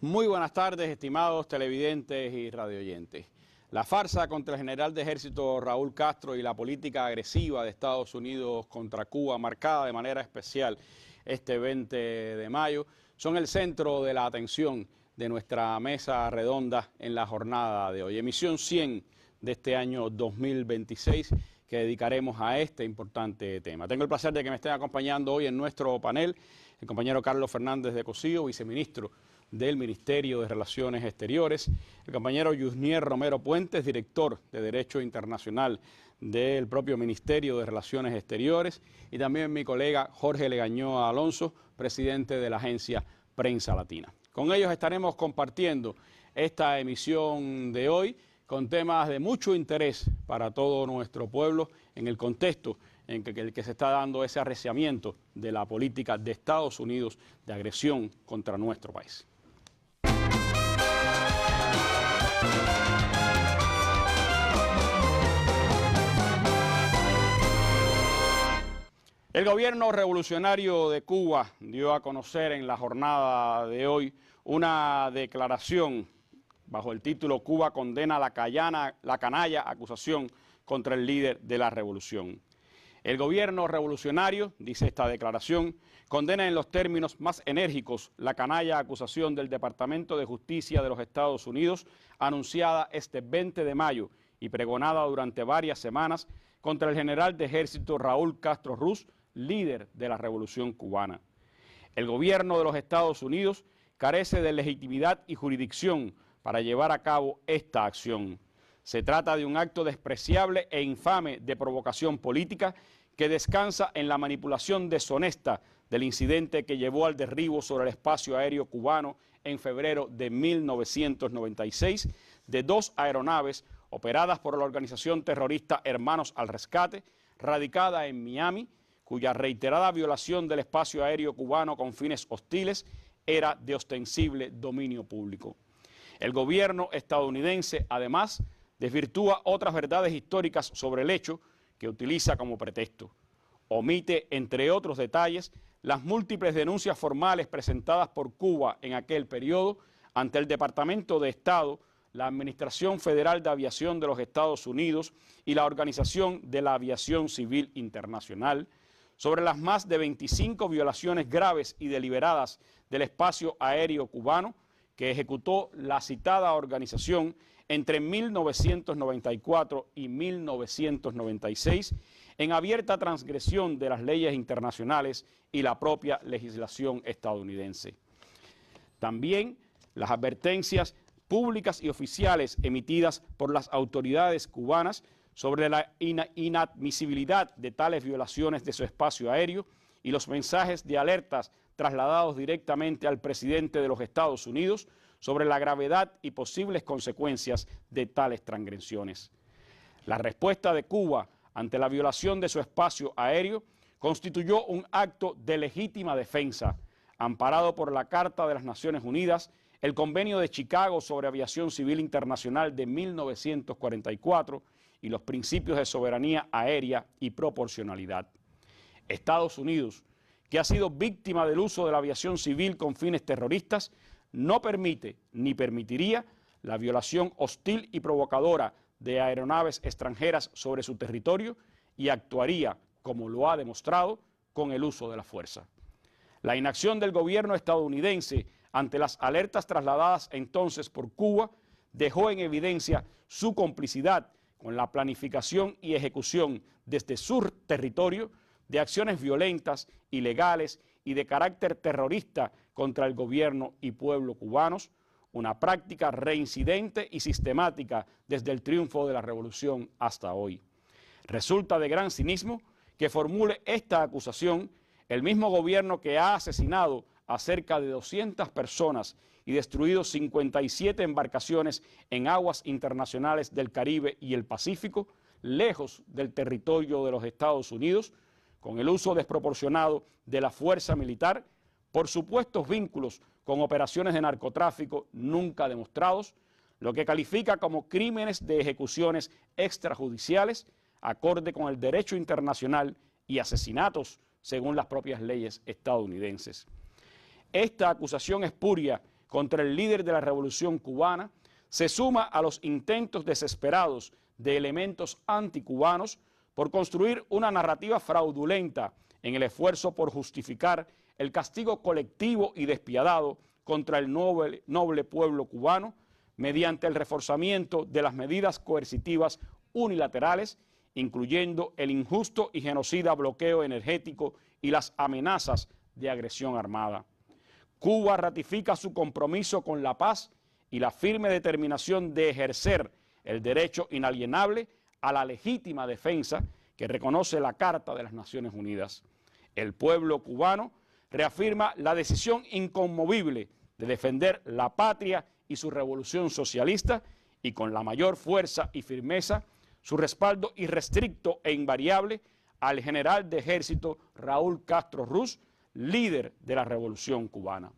Muy buenas tardes, estimados televidentes y radioyentes. La farsa contra el general de ejército Raúl Castro y la política agresiva de Estados Unidos contra Cuba, marcada de manera especial este 20 de mayo, son el centro de la atención de nuestra mesa redonda en la jornada de hoy. Emisión 100 de este año 2026 que dedicaremos a este importante tema. Tengo el placer de que me estén acompañando hoy en nuestro panel el compañero Carlos Fernández de Cosío, viceministro del Ministerio de Relaciones Exteriores, el compañero Yusniel Romero Puentes, director de Derecho Internacional del propio Ministerio de Relaciones Exteriores, y también mi colega Jorge Legañó Alonso, presidente de la agencia Prensa Latina. Con ellos estaremos compartiendo esta emisión de hoy con temas de mucho interés para todo nuestro pueblo en el contexto en el que se está dando ese arreciamiento de la política de Estados Unidos de agresión contra nuestro país. El gobierno revolucionario de Cuba dio a conocer en la jornada de hoy una declaración bajo el título "Cuba condena la canalla acusación contra el líder de la revolución". El gobierno revolucionario, dice esta declaración, condena en los términos más enérgicos la canalla acusación del Departamento de Justicia de los Estados Unidos, anunciada este 20 de mayo y pregonada durante varias semanas contra el general de ejército Raúl Castro Ruz, líder de la revolución cubana. El gobierno de los Estados Unidos carece de legitimidad y jurisdicción para llevar a cabo esta acción. Se trata de un acto despreciable e infame de provocación política que descansa en la manipulación deshonesta del incidente que llevó al derribo sobre el espacio aéreo cubano en febrero de 1996 de 2 aeronaves operadas por la organización terrorista Hermanos al Rescate, radicada en Miami, cuya reiterada violación del espacio aéreo cubano con fines hostiles era de ostensible dominio público. El gobierno estadounidense, además, desvirtúa otras verdades históricas sobre el hecho que utiliza como pretexto. Omite, entre otros detalles, las múltiples denuncias formales presentadas por Cuba en aquel periodo ante el Departamento de Estado, la Administración Federal de Aviación de los Estados Unidos y la Organización de la Aviación Civil Internacional, sobre las más de 25 violaciones graves y deliberadas del espacio aéreo cubano que ejecutó la citada organización entre 1994 y 1996, en abierta transgresión de las leyes internacionales y la propia legislación estadounidense. También las advertencias públicas y oficiales emitidas por las autoridades cubanas sobre la inadmisibilidad de tales violaciones de su espacio aéreo y los mensajes de alertas trasladados directamente al presidente de los Estados Unidos sobre la gravedad y posibles consecuencias de tales transgresiones. La respuesta de Cuba ante la violación de su espacio aéreo constituyó un acto de legítima defensa, amparado por la Carta de las Naciones Unidas, el Convenio de Chicago sobre Aviación Civil Internacional de 1944 y los principios de soberanía aérea y proporcionalidad. Estados Unidos, que ha sido víctima del uso de la aviación civil con fines terroristas, no permite ni permitiría la violación hostil y provocadora de aeronaves extranjeras sobre su territorio y actuaría, como lo ha demostrado, con el uso de la fuerza. La inacción del gobierno estadounidense ante las alertas trasladadas entonces por Cuba dejó en evidencia su complicidad con la planificación y ejecución desde su territorio de acciones violentas, ilegales y de carácter terrorista contra el gobierno y pueblo cubanos, una práctica reincidente y sistemática desde el triunfo de la revolución hasta hoy. Resulta de gran cinismo que formule esta acusación el mismo gobierno que ha asesinado a cerca de 200 personas y destruido 57 embarcaciones en aguas internacionales del Caribe y el Pacífico, lejos del territorio de los Estados Unidos, con el uso desproporcionado de la fuerza militar, por supuestos vínculos con operaciones de narcotráfico nunca demostrados, lo que califica como crímenes de ejecuciones extrajudiciales, acorde con el derecho internacional, y asesinatos según las propias leyes estadounidenses. Esta acusación espuria contra el líder de la revolución cubana se suma a los intentos desesperados de elementos anticubanos por construir una narrativa fraudulenta en el esfuerzo por justificar el castigo colectivo y despiadado contra el noble pueblo cubano mediante el reforzamiento de las medidas coercitivas unilaterales, incluyendo el injusto y genocida bloqueo energético y las amenazas de agresión armada. Cuba ratifica su compromiso con la paz y la firme determinación de ejercer el derecho inalienable a la legítima defensa que reconoce la Carta de las Naciones Unidas. El pueblo cubano reafirma la decisión inconmovible de defender la patria y su revolución socialista y con la mayor fuerza y firmeza su respaldo irrestricto e invariable al general de ejército Raúl Castro Ruz, líder de la revolución cubana.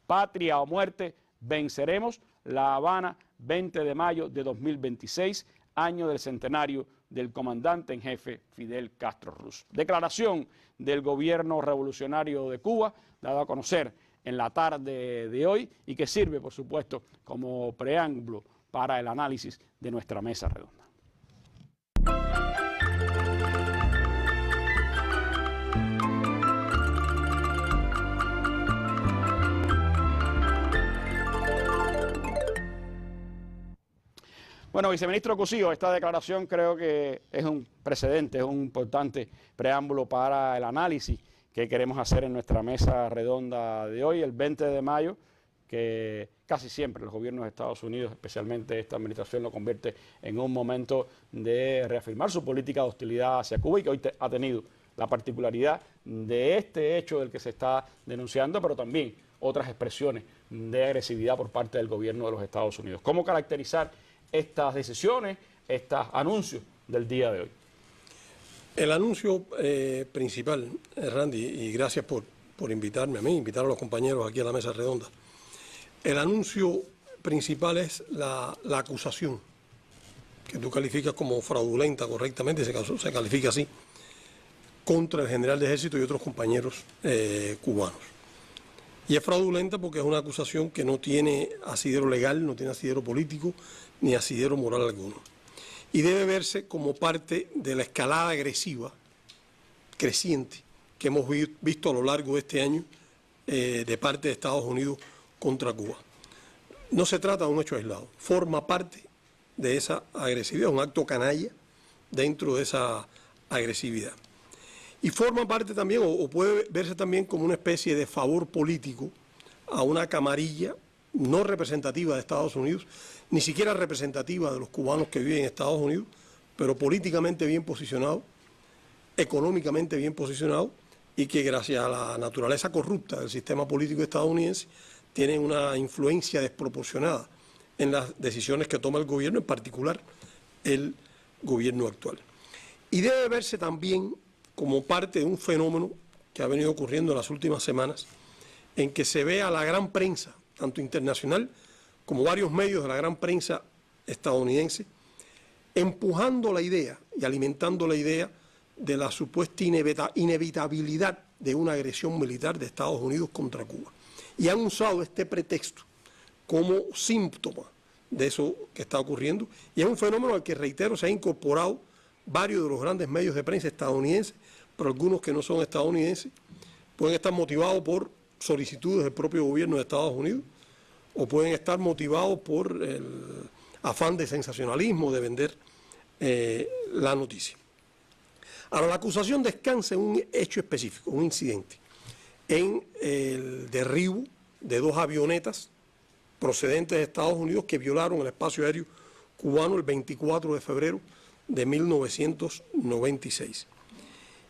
Patria o muerte, venceremos. La Habana, 20 de mayo de 2026, año del centenario del comandante en jefe Fidel Castro Ruz. Declaración del gobierno revolucionario de Cuba, dada a conocer en la tarde de hoy y que sirve, por supuesto, como preámbulo para el análisis de nuestra mesa redonda. Bueno, viceministro Cosío, esta declaración creo que es un precedente, es un importante preámbulo para el análisis que queremos hacer en nuestra mesa redonda de hoy, el 20 de mayo, que casi siempre los gobiernos de Estados Unidos, especialmente esta administración, lo convierte en un momento de reafirmar su política de hostilidad hacia Cuba y que hoy ha tenido la particularidad de este hecho del que se está denunciando, pero también otras expresiones de agresividad por parte del gobierno de los Estados Unidos. ¿Cómo caracterizar estas decisiones, estos anuncios del día de hoy? El anuncio principal, Randy, y gracias por invitarme a mí, invitar a los compañeros aquí a la mesa redonda. El anuncio principal es la acusación, que tú calificas como fraudulenta correctamente, se califica así, contra el general de ejército y otros compañeros cubanos. Y es fraudulenta porque es una acusación que no tiene asidero legal, no tiene asidero político, ni asidero moral alguno. Y debe verse como parte de la escalada agresiva creciente que hemos visto a lo largo de este año de parte de Estados Unidos contra Cuba. No se trata de un hecho aislado, forma parte de esa agresividad, un acto canalla dentro de esa agresividad. Y forma parte también, o puede verse también como una especie de favor político a una camarilla no representativa de Estados Unidos, ni siquiera representativa de los cubanos que viven en Estados Unidos, pero políticamente bien posicionado, económicamente bien posicionado, y que gracias a la naturaleza corrupta del sistema político estadounidense tienen una influencia desproporcionada en las decisiones que toma el gobierno, en particular el gobierno actual. Y debe verse también como parte de un fenómeno que ha venido ocurriendo en las últimas semanas, en que se ve a la gran prensa, tanto internacional como varios medios de la gran prensa estadounidense, empujando la idea y alimentando la idea de la supuesta inevitabilidad de una agresión militar de Estados Unidos contra Cuba. Y han usado este pretexto como síntoma de eso que está ocurriendo, y es un fenómeno al que, reitero, se han incorporado varios de los grandes medios de prensa estadounidenses, pero algunos que no son estadounidenses pueden estar motivados por solicitudes del propio gobierno de Estados Unidos o pueden estar motivados por el afán de sensacionalismo, de vender la noticia. Ahora, la acusación descansa en un hecho específico, un incidente, en el derribo de 2 avionetas procedentes de Estados Unidos que violaron el espacio aéreo cubano el 24 de febrero de 1996.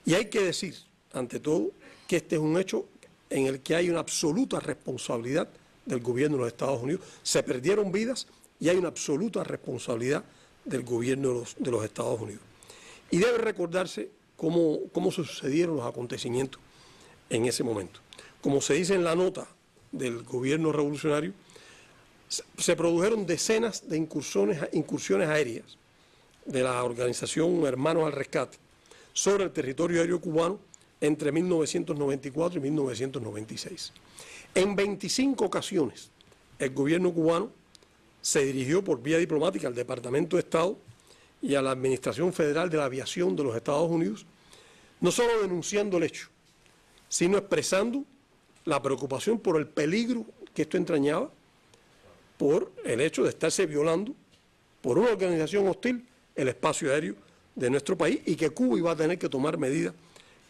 Y hay que decir, ante todo, que este es un hecho en el que hay una absoluta responsabilidad del gobierno de los Estados Unidos. Se perdieron vidas y hay una absoluta responsabilidad del gobierno de los Estados Unidos. Y debe recordarse cómo sucedieron los acontecimientos en ese momento. Como se dice en la nota del gobierno revolucionario, se produjeron decenas de incursiones aéreas de la organización Hermanos al Rescate sobre el territorio aéreo cubano entre 1994 y 1996. En 25 ocasiones, el gobierno cubano se dirigió por vía diplomática al Departamento de Estado y a la Administración Federal de la Aviación de los Estados Unidos, no solo denunciando el hecho, sino expresando la preocupación por el peligro que esto entrañaba, por el hecho de estarse violando por una organización hostil el espacio aéreo de nuestro país y que Cuba iba a tener que tomar medidas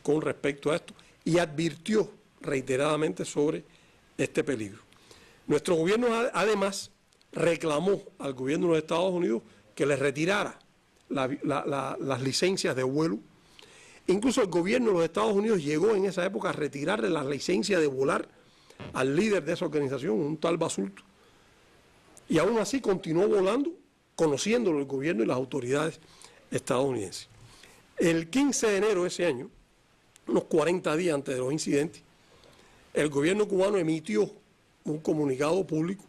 con respecto a esto, y advirtió reiteradamente sobre este peligro. Nuestro gobierno además reclamó al gobierno de los Estados Unidos que le retirara las licencias de vuelo. Incluso el gobierno de los Estados Unidos llegó en esa época a retirarle las licencias de volar al líder de esa organización, un tal Basulto, y aún así continuó volando, conociéndolo el gobierno y las autoridades estadounidenses. El 15 de enero de ese año, unos 40 días antes de los incidentes, el gobierno cubano emitió un comunicado público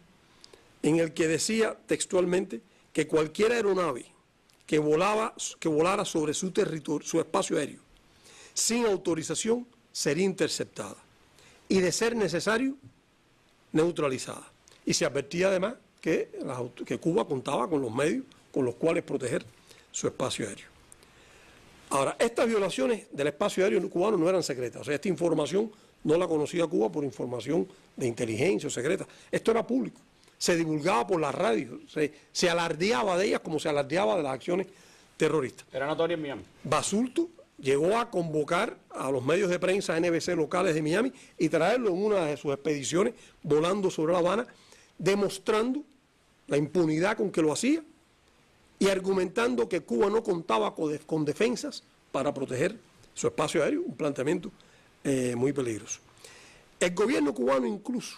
en el que decía textualmente que cualquier aeronave que volara sobre su territorio, su espacio aéreo, sin autorización, sería interceptada y, de ser necesario, neutralizada. Y se advertía además que Cuba contaba con los medios con los cuales proteger su espacio aéreo. Ahora, estas violaciones del espacio aéreo cubano no eran secretas, o sea, esta información no la conocía Cuba por información de inteligencia o secreta, esto era público, se divulgaba por la radio, se alardeaba de ellas como se alardeaba de las acciones terroristas. Era notorio en Miami. Basulto llegó a convocar a los medios de prensa NBC locales de Miami y traerlo en una de sus expediciones volando sobre La Habana, demostrando la impunidad con que lo hacía y argumentando que Cuba no contaba con defensas para proteger su espacio aéreo, un planteamiento muy peligroso. El gobierno cubano incluso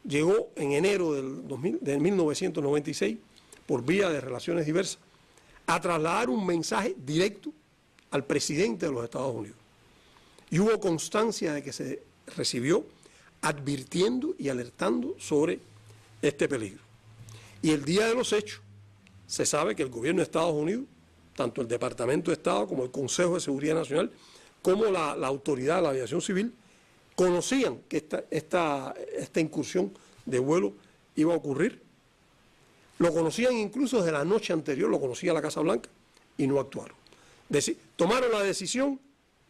llegó en enero de 1996, por vía de relaciones diversas, a trasladar un mensaje directo al presidente de los Estados Unidos. Y hubo constancia de que se recibió advirtiendo y alertando sobre este peligro. Y el día de los hechos, se sabe que el gobierno de Estados Unidos, tanto el Departamento de Estado como el Consejo de Seguridad Nacional, como la Autoridad de la Aviación Civil, conocían que esta incursión de vuelo iba a ocurrir. Lo conocían incluso desde la noche anterior, lo conocía la Casa Blanca, y no actuaron. Tomaron la decisión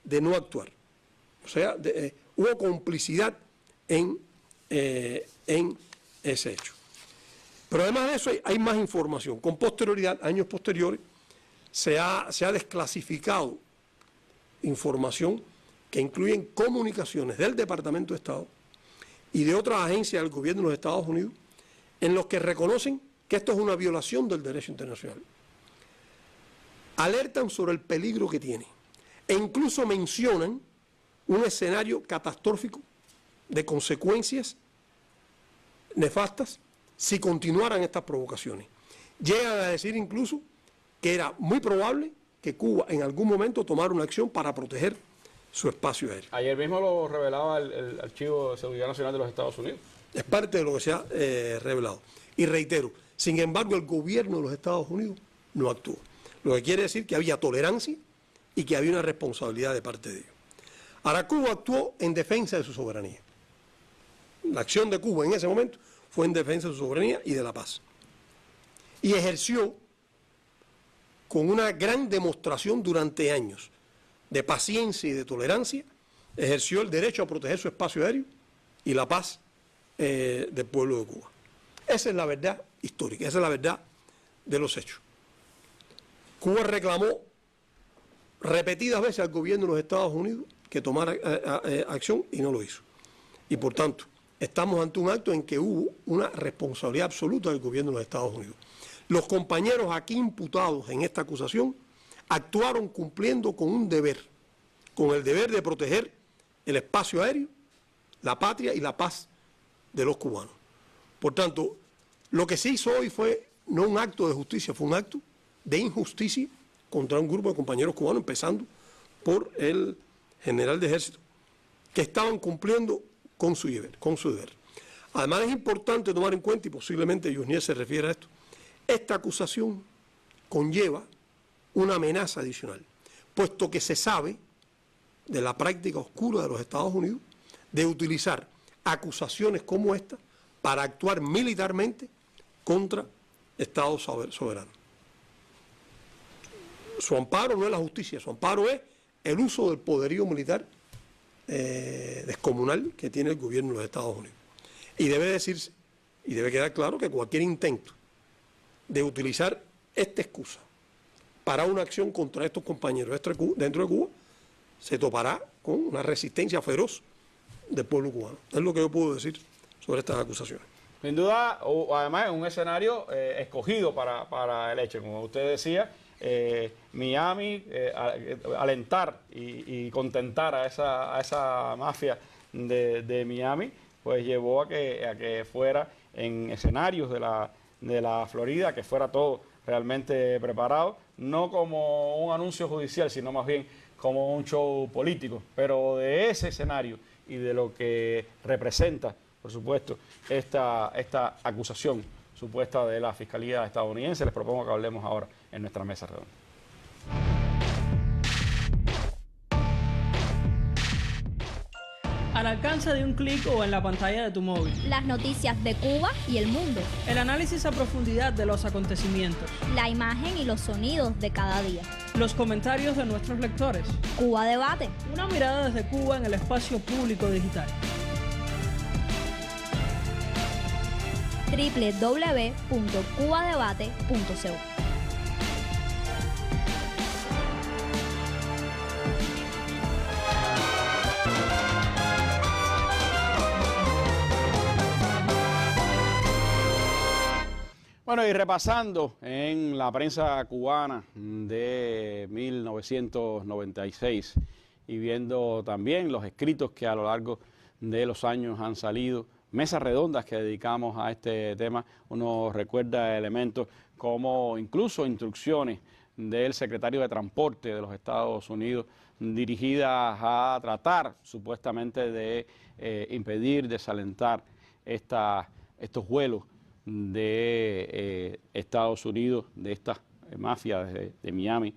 de no actuar. O sea, hubo complicidad en ese hecho. Pero además de eso hay más información. Con posterioridad, años posteriores, se ha desclasificado información que incluyen comunicaciones del Departamento de Estado y de otras agencias del gobierno de los Estados Unidos en los que reconocen que esto es una violación del derecho internacional. Alertan sobre el peligro que tiene e incluso mencionan un escenario catastrófico de consecuencias nefastas si continuaran estas provocaciones. Llegan a decir incluso que era muy probable que Cuba en algún momento tomara una acción para proteger su espacio aéreo. Ayer mismo lo revelaba el Archivo de Seguridad Nacional de los Estados Unidos. Es parte de lo que se ha revelado. Y reitero, sin embargo, el gobierno de los Estados Unidos no actuó. Lo que quiere decir que había tolerancia y que había una responsabilidad de parte de ellos. Ahora, Cuba actuó en defensa de su soberanía. La acción de Cuba en ese momento fue en defensa de su soberanía y de la paz. Y ejerció con una gran demostración durante años de paciencia y de tolerancia, ejerció el derecho a proteger su espacio aéreo y la paz del pueblo de Cuba. Esa es la verdad histórica, esa es la verdad de los hechos. Cuba reclamó repetidas veces al gobierno de los Estados Unidos que tomara acción y no lo hizo. Y por tanto, estamos ante un acto en que hubo una responsabilidad absoluta del gobierno de los Estados Unidos. Los compañeros aquí imputados en esta acusación actuaron cumpliendo con un deber, con el deber de proteger el espacio aéreo, la patria y la paz de los cubanos. Por tanto, lo que se hizo hoy fue no un acto de justicia, fue un acto de injusticia contra un grupo de compañeros cubanos, empezando por el general de ejército, que estaban cumpliendo con su deber. Además, es importante tomar en cuenta, y posiblemente Yusniel se refiere a esto, esta acusación conlleva una amenaza adicional, puesto que se sabe de la práctica oscura de los Estados Unidos de utilizar acusaciones como esta para actuar militarmente contra Estados soberanos. Su amparo no es la justicia, su amparo es el uso del poderío militar descomunal que tiene el gobierno de los Estados Unidos. Y debe decirse, y debe quedar claro que cualquier intento de utilizar esta excusa para una acción contra estos compañeros dentro de Cuba se topará con una resistencia feroz del pueblo cubano. Es lo que yo puedo decir sobre estas acusaciones. Sin duda, además es un escenario escogido para el hecho. Como usted decía, Miami, alentar y contentar a esa mafia de Miami, pues llevó a que fuera en escenarios de la Florida, que fuera todo realmente preparado, no como un anuncio judicial, sino más bien como un show político. Pero de ese escenario y de lo que representa, por supuesto, esta acusación supuesta de la Fiscalía estadounidense, les propongo que hablemos ahora en nuestra mesa redonda. Al alcance de un clic o en la pantalla de tu móvil. Las noticias de Cuba y el mundo. El análisis a profundidad de los acontecimientos. La imagen y los sonidos de cada día. Los comentarios de nuestros lectores. Cuba Debate. Una mirada desde Cuba en el espacio público digital. www.cubadebate.co. Bueno, y repasando en la prensa cubana de 1996 y viendo también los escritos que a lo largo de los años han salido, mesas redondas que dedicamos a este tema, uno recuerda elementos como incluso instrucciones del secretario de Transporte de los Estados Unidos dirigidas a tratar supuestamente de impedir, desalentar estos vuelos de Estados Unidos, de estas mafias de Miami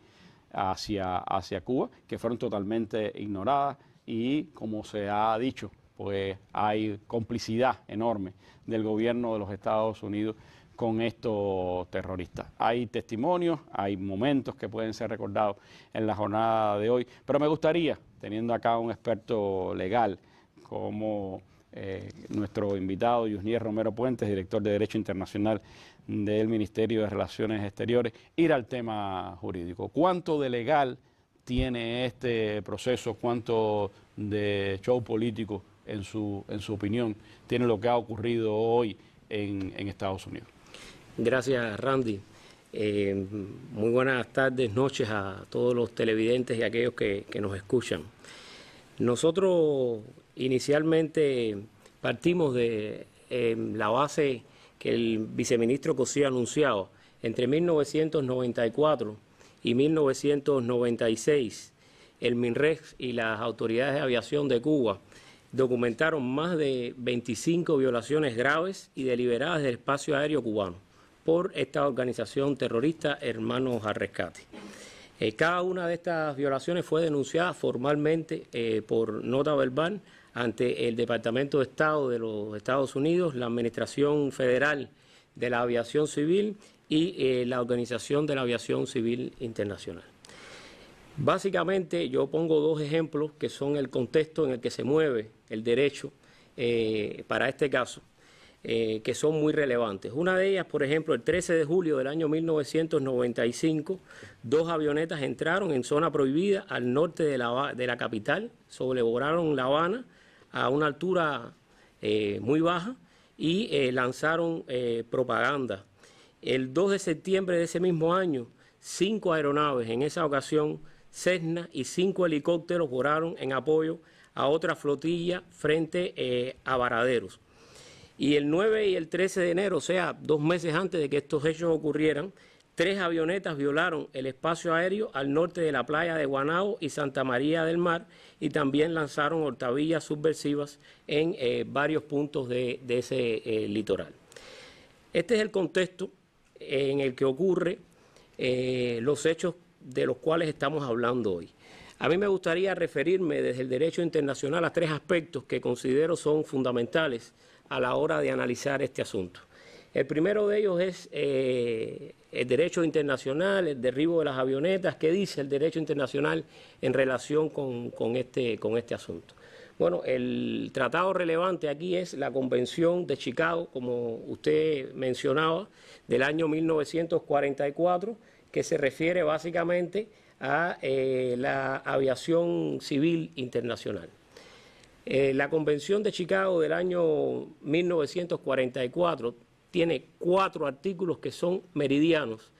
hacia Cuba, que fueron totalmente ignoradas y, como se ha dicho, pues hay complicidad enorme del gobierno de los Estados Unidos con estos terroristas. Hay testimonios, hay momentos que pueden ser recordados en la jornada de hoy, pero me gustaría, teniendo acá un experto legal como nuestro invitado Yusniel Romero Puentes, director de Derecho Internacional del Ministerio de Relaciones Exteriores, ir al tema jurídico. ¿Cuánto de legal tiene este proceso? ¿Cuánto de show político, en su opinión, tiene lo que ha ocurrido hoy en Estados Unidos? Gracias, Randy. Muy buenas tardes, noches a todos los televidentes y aquellos que nos escuchan. Nosotros inicialmente partimos de la base que el viceministro Cosío anunciaba. Entre 1994 y 1996, el MINREX y las autoridades de aviación de Cuba documentaron más de 25 violaciones graves y deliberadas del espacio aéreo cubano por esta organización terrorista Hermanos al Rescate. Cada una de estas violaciones fue denunciada formalmente por nota verbal ante el Departamento de Estado de los Estados Unidos, la Administración Federal de la Aviación Civil y la Organización de la Aviación Civil Internacional. Básicamente yo pongo dos ejemplos que son el contexto en el que se mueve el derecho para este caso, que son muy relevantes. Una de ellas, por ejemplo, el 13 de julio del año 1995, dos avionetas entraron en zona prohibida al norte de la capital, sobrevolaron La Habana a una altura muy baja y lanzaron propaganda. El 2 de septiembre de ese mismo año, 5 aeronaves, en esa ocasión Cessna, y 5 helicópteros volaron en apoyo a otra flotilla frente a varaderos. Y el 9 y el 13 de enero, o sea, 2 meses antes de que estos hechos ocurrieran, 3 avionetas violaron el espacio aéreo al norte de la playa de Guanabo y Santa María del Mar y también lanzaron hortavillas subversivas en varios puntos de ese litoral. Este es el contexto en el que ocurren los hechos de los cuales estamos hablando hoy. A mí me gustaría referirme desde el derecho internacional a 3 aspectos que considero son fundamentales a la hora de analizar este asunto. El primero de ellos es el derecho internacional, el derribo de las avionetas. ¿Qué dice el derecho internacional en relación con este asunto? Bueno, el tratado relevante aquí es la Convención de Chicago, como usted mencionaba, del año 1944, que se refiere básicamente a la aviación civil internacional. La Convención de Chicago del año 1944 tiene 4 artículos que son meridianos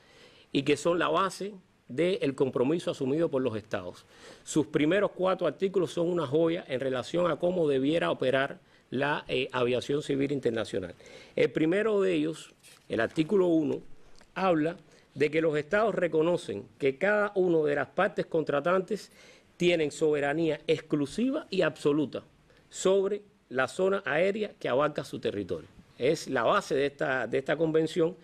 y que son la base del compromiso asumido por los Estados. Sus primeros 4 artículos son una joya en relación a cómo debiera operar la aviación civil internacional. El primero de ellos, el artículo 1, habla de que los Estados reconocen que cada una de las partes contratantes tienen soberanía exclusiva y absoluta sobre la zona aérea que abarca su territorio. Es la base de esta convención,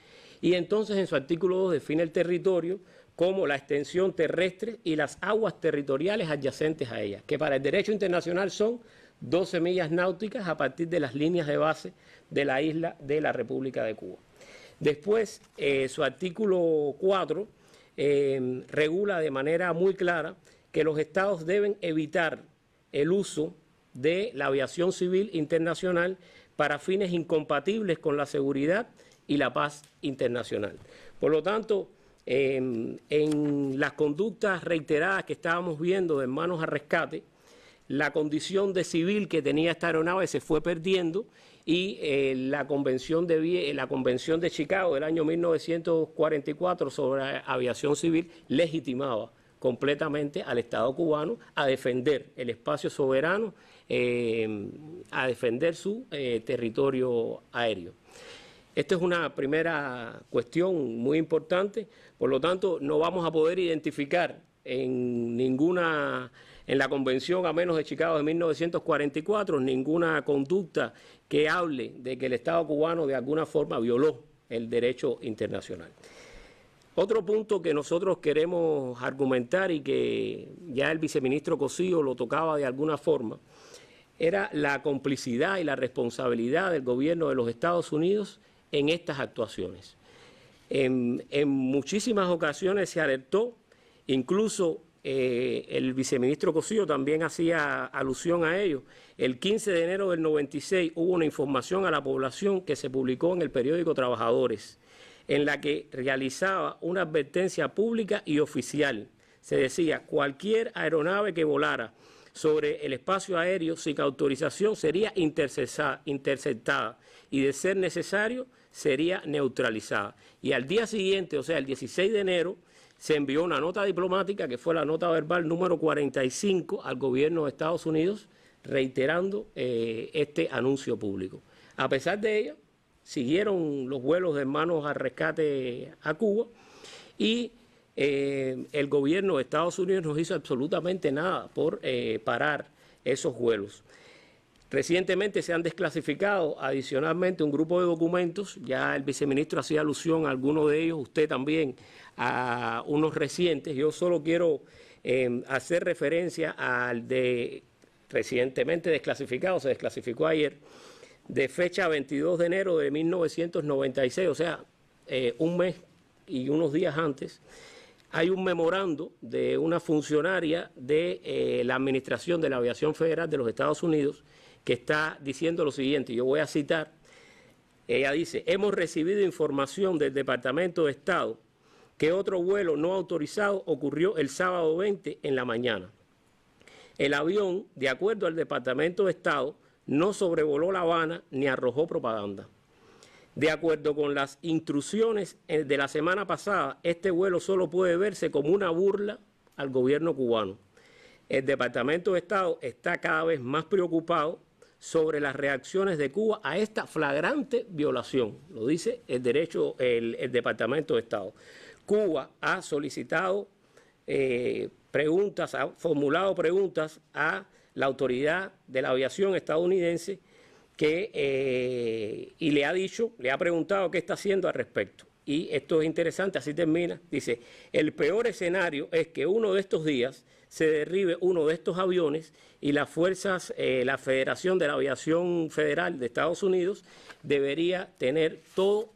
y entonces en su artículo 2 define el territorio como la extensión terrestre y las aguas territoriales adyacentes a ella, que para el derecho internacional son 12 millas náuticas a partir de las líneas de base de la isla de la República de Cuba. Después, su artículo 4 regula de manera muy clara que los Estados deben evitar el uso de la aviación civil internacional para fines incompatibles con la seguridad y la paz internacional. Por lo tanto, en las conductas reiteradas que estábamos viendo de Hermanos al Rescate, la condición de civil que tenía esta aeronave se fue perdiendo, y la Convención de Chicago del año 1944 sobre aviación civil legitimaba completamente al Estado cubano a defender el espacio soberano, a defender su territorio aéreo. Esta es una primera cuestión muy importante. Por lo tanto, no vamos a poder identificar en la Convención, a menos de Chicago de 1944, ninguna conducta que hable de que el Estado cubano de alguna forma violó el derecho internacional. Otro punto que nosotros queremos argumentar, y que ya el viceministro Cossío lo tocaba de alguna forma, era la complicidad y la responsabilidad del gobierno de los Estados Unidos en estas actuaciones. En muchísimas ocasiones se alertó, incluso el viceministro Cossío también hacía alusión a ello. El 15 de enero del 96 hubo una información a la población que se publicó en el periódico Trabajadores, en la que realizaba una advertencia pública y oficial. Se decía: cualquier aeronave que volara sobre el espacio aéreo sin autorización sería interceptada y, de ser necesario, sería neutralizada. Y al día siguiente, o sea, el 16 de enero, se envió una nota diplomática, que fue la nota verbal número 45, al gobierno de Estados Unidos, reiterando este anuncio público. A pesar de ello, siguieron los vuelos de Hermanos al Rescate a Cuba, y el gobierno de Estados Unidos no hizo absolutamente nada por parar esos vuelos. Recientemente se han desclasificado adicionalmente un grupo de documentos, ya el viceministro hacía alusión a algunos de ellos, usted también a unos recientes. Yo solo quiero hacer referencia al de recientemente desclasificado, se desclasificó ayer, de fecha 22 de enero de 1996, o sea, un mes y unos días antes. Hay un memorando de una funcionaria de la Administración de la Aviación Federal de los Estados Unidos que está diciendo lo siguiente, yo voy a citar. Ella dice: hemos recibido información del Departamento de Estado que otro vuelo no autorizado ocurrió el sábado 20 en la mañana. El avión, de acuerdo al Departamento de Estado, no sobrevoló La Habana ni arrojó propaganda. De acuerdo con las instrucciones de la semana pasada, este vuelo solo puede verse como una burla al gobierno cubano. El Departamento de Estado está cada vez más preocupado sobre las reacciones de Cuba a esta flagrante violación, lo dice el Departamento de Estado. Cuba ha solicitado ha formulado preguntas a la autoridad de la aviación estadounidense y le ha preguntado qué está haciendo al respecto. y esto es interesante, así termina, dice, el peor escenario es que uno de estos días se derribe uno de estos aviones y las fuerzas, la Federación de la Aviación Federal de Estados Unidos debería tener todo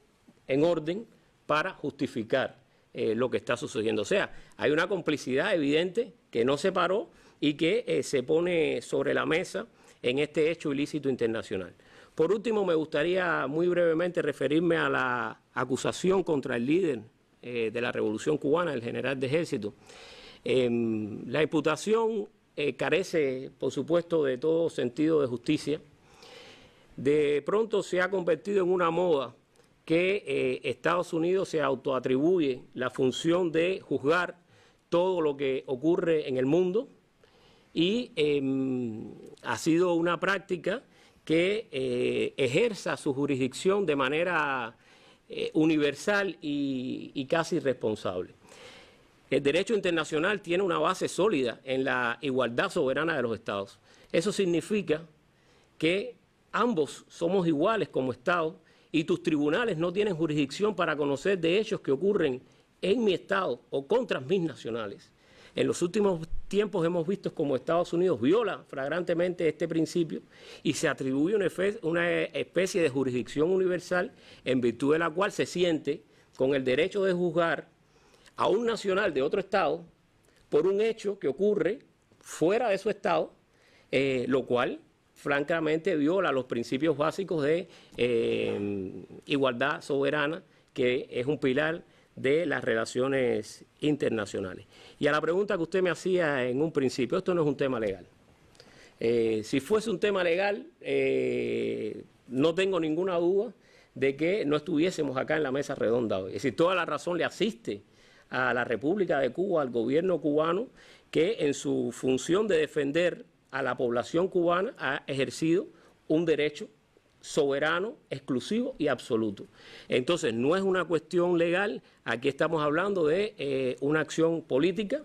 en orden para justificar lo que está sucediendo. O sea, hay una complicidad evidente que no se paró y que se pone sobre la mesa en este hecho ilícito internacional. Por último, me gustaría muy brevemente referirme a la acusación contra el líder de la Revolución Cubana, el general de ejército. La imputación carece, por supuesto, de todo sentido de justicia. De pronto se ha convertido en una moda que Estados Unidos se autoatribuye la función de juzgar todo lo que ocurre en el mundo y ha sido una práctica que ejerza su jurisdicción de manera universal y casi irresponsable. El derecho internacional tiene una base sólida en la igualdad soberana de los estados. Eso significa que ambos somos iguales como estados y tus tribunales no tienen jurisdicción para conocer de hechos que ocurren en mi estado o contra mis nacionales. En los últimos tiempos hemos visto cómo Estados Unidos viola flagrantemente este principio y se atribuye una especie de jurisdicción universal en virtud de la cual se siente con el derecho de juzgar a un nacional de otro estado por un hecho que ocurre fuera de su estado, lo cual francamente viola los principios básicos de igualdad soberana, que es un pilar de las relaciones internacionales. Y a la pregunta que usted me hacía en un principio, esto no es un tema legal. Si fuese un tema legal, no tengo ninguna duda de que no estuviésemos acá en la mesa redonda hoy. Es decir, toda la razón le asiste a la República de Cuba, al gobierno cubano, que en su función de defender a la población cubana ha ejercido un derecho soberano, exclusivo y absoluto. Entonces, no es una cuestión legal, aquí estamos hablando de una acción política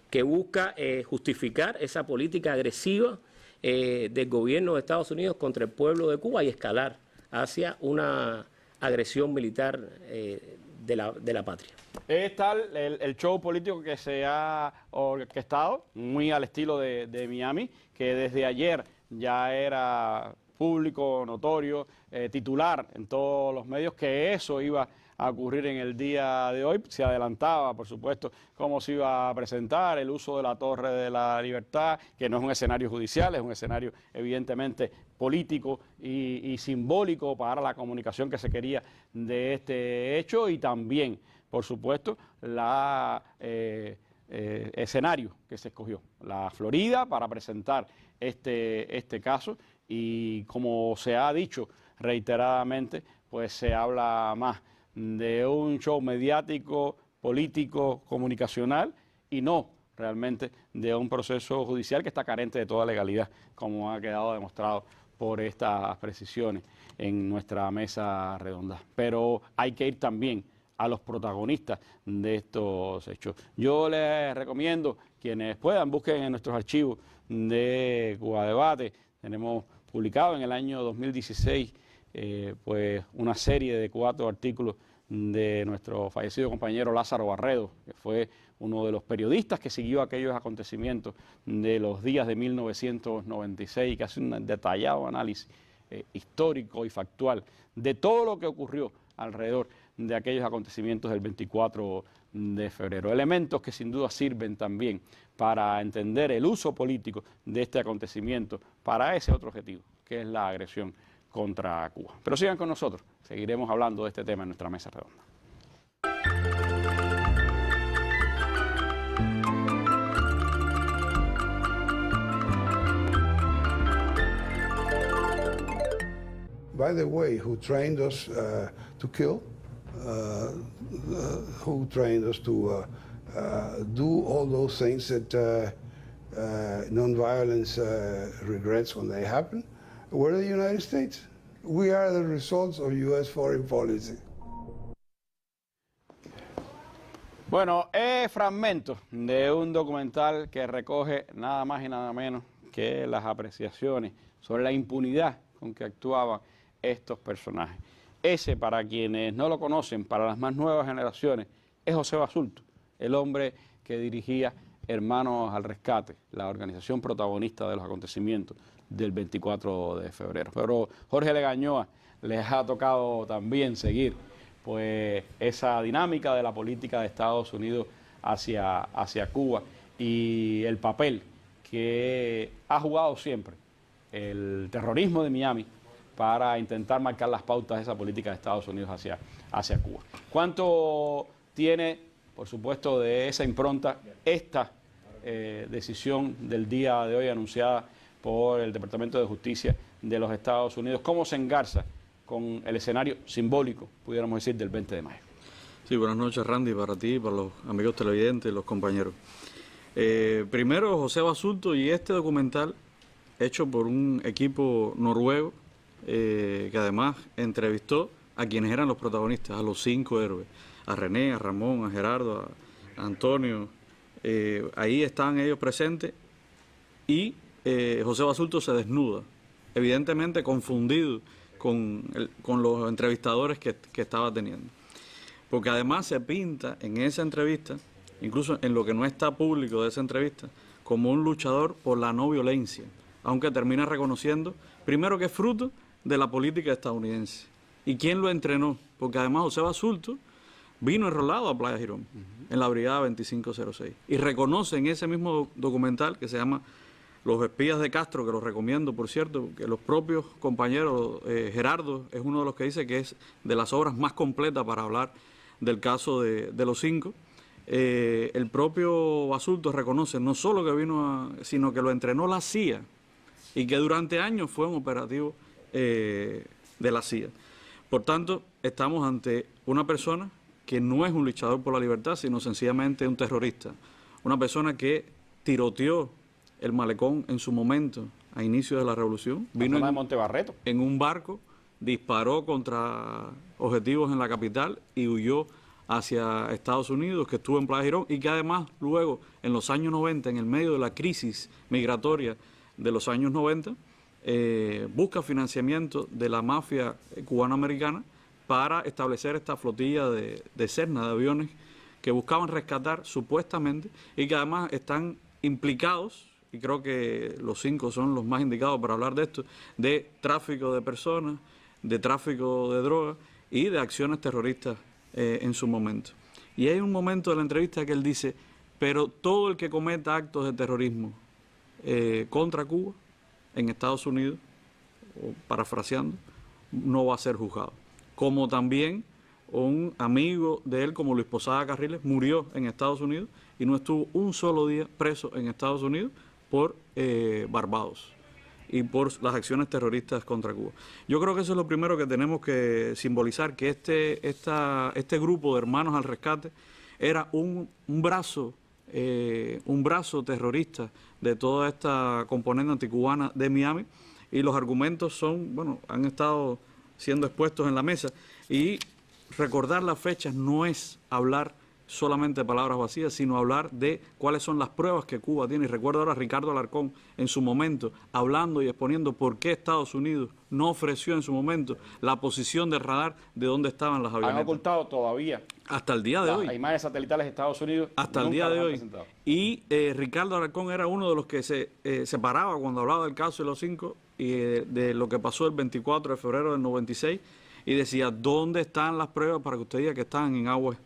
que busca justificar esa política agresiva del gobierno de Estados Unidos contra el pueblo de Cuba y escalar hacia una agresión militar de la patria. Es tal el show político que se ha orquestado, muy al estilo de Miami, que desde ayer ya era público, notorio, titular en todos los medios, que eso iba a ocurrir en el día de hoy. Se adelantaba, por supuesto, cómo se iba a presentar el uso de la Torre de la Libertad, que no es un escenario judicial, es un escenario evidentemente político y simbólico para la comunicación que se quería de este hecho, y también, por supuesto, escenario que se escogió, la Florida, para presentar este caso. Y como se ha dicho reiteradamente, pues se habla más de un show mediático, político, comunicacional, y no realmente de un proceso judicial que está carente de toda legalidad, como ha quedado demostrado por estas precisiones en nuestra mesa redonda. Pero hay que ir también a los protagonistas de estos hechos. Yo les recomiendo, quienes puedan, busquen en nuestros archivos de Cuba Debate. Tenemos publicado en el año 2016 pues una serie de 4 artículos de nuestro fallecido compañero Lázaro Barredo, que fue uno de los periodistas que siguió aquellos acontecimientos de los días de 1996 y que hace un detallado análisis histórico y factual de todo lo que ocurrió alrededor de aquellos acontecimientos del 24 de febrero. Elementos que sin duda sirven también para entender el uso político de este acontecimiento para ese otro objetivo, que es la agresión contra Cuba. Pero sigan con nosotros, seguiremos hablando de este tema en nuestra mesa redonda. By the way, who trained us to kill, who trained us to do all those things that nonviolence regrets when they happen, were the United States. We are the results of U.S. foreign policy. Bueno, es fragmento de un documental que recoge nada más y nada menos que las apreciaciones sobre la impunidad con que actuaban estos personajes. Ese, para quienes no lo conocen, para las más nuevas generaciones, es José Basulto, el hombre que dirigía Hermanos al Rescate, la organización protagonista de los acontecimientos del 24 de febrero. Pero Jorge Legañoa les ha tocado también seguir pues esa dinámica de la política de Estados Unidos hacia Cuba y el papel que ha jugado siempre el terrorismo de Miami para intentar marcar las pautas de esa política de Estados Unidos hacia Cuba. ¿Cuánto tiene, por supuesto, de esa impronta esta decisión del día de hoy anunciada por el Departamento de Justicia de los Estados Unidos? ¿Cómo se engarza con el escenario simbólico, pudiéramos decir, del 20 de mayo? Sí, buenas noches, Randy, para ti, para los amigos televidentes y los compañeros. Primero, José Basulto y este documental hecho por un equipo noruego que además entrevistó a quienes eran los protagonistas, a los 5 héroes, a René, a Ramón, a Gerardo, a Antonio. Ahí estaban ellos presentes y José Basulto se desnuda, evidentemente confundido con los entrevistadores que estaba teniendo. Porque además se pinta en esa entrevista, incluso en lo que no está público de esa entrevista, como un luchador por la no violencia, aunque termina reconociendo, primero, que es fruto de la política estadounidense. ¿Y quién lo entrenó? Porque además José Basulto vino enrolado a Playa Girón, en la Brigada 2506, y reconoce en ese mismo documental que se llama Los espías de Castro, que lo recomiendo, por cierto, que los propios compañeros, Gerardo es uno de los que dice que es de las obras más completas para hablar del caso de los 5. El propio Basulto reconoce no solo que vino, sino que lo entrenó la CIA y que durante años fue un operativo de la CIA. Por tanto, estamos ante una persona que no es un luchador por la libertad, sino sencillamente un terrorista. Una persona que tiroteó el malecón en su momento, a inicio de la revolución. Vino de Montebarreto. En un barco, disparó contra objetivos en la capital y huyó hacia Estados Unidos, que estuvo en Playa Girón y que además luego, en los años 90, en el medio de la crisis migratoria de los años 90, busca financiamiento de la mafia cubano-americana para establecer esta flotilla de Cessna, de aviones que buscaban rescatar supuestamente y que además están implicados, y creo que los 5 son los más indicados para hablar de esto, de tráfico de personas, de tráfico de drogas y de acciones terroristas en su momento. Y hay un momento de la entrevista que él dice, pero todo el que cometa actos de terrorismo contra Cuba en Estados Unidos, o parafraseando, no va a ser juzgado. Como también un amigo de él, como Luis Posada Carriles, murió en Estados Unidos y no estuvo un solo día preso en Estados Unidos por Barbados y por las acciones terroristas contra Cuba. Yo creo que eso es lo primero que tenemos que simbolizar, que este grupo de Hermanos al Rescate era un brazo terrorista de toda esta componente anticubana de Miami, y los argumentos son, bueno, han estado siendo expuestos en la mesa, y recordar las fechas no es hablar solamente de palabras vacías, sino hablar de cuáles son las pruebas que Cuba tiene. Y recuerdo ahora a Ricardo Alarcón en su momento hablando y exponiendo por qué Estados Unidos no ofreció en su momento la posición de radar de dónde estaban las avionetas. Han ocultado todavía hasta el día de hoy las imágenes satelitales de Estados Unidos. Hasta el día de hoy. Y Ricardo Alarcón era uno de los que se paraba cuando hablaba del caso de los 5 y de lo que pasó el 24 de febrero del 96, y decía, ¿dónde están las pruebas para que usted diga que están en aguas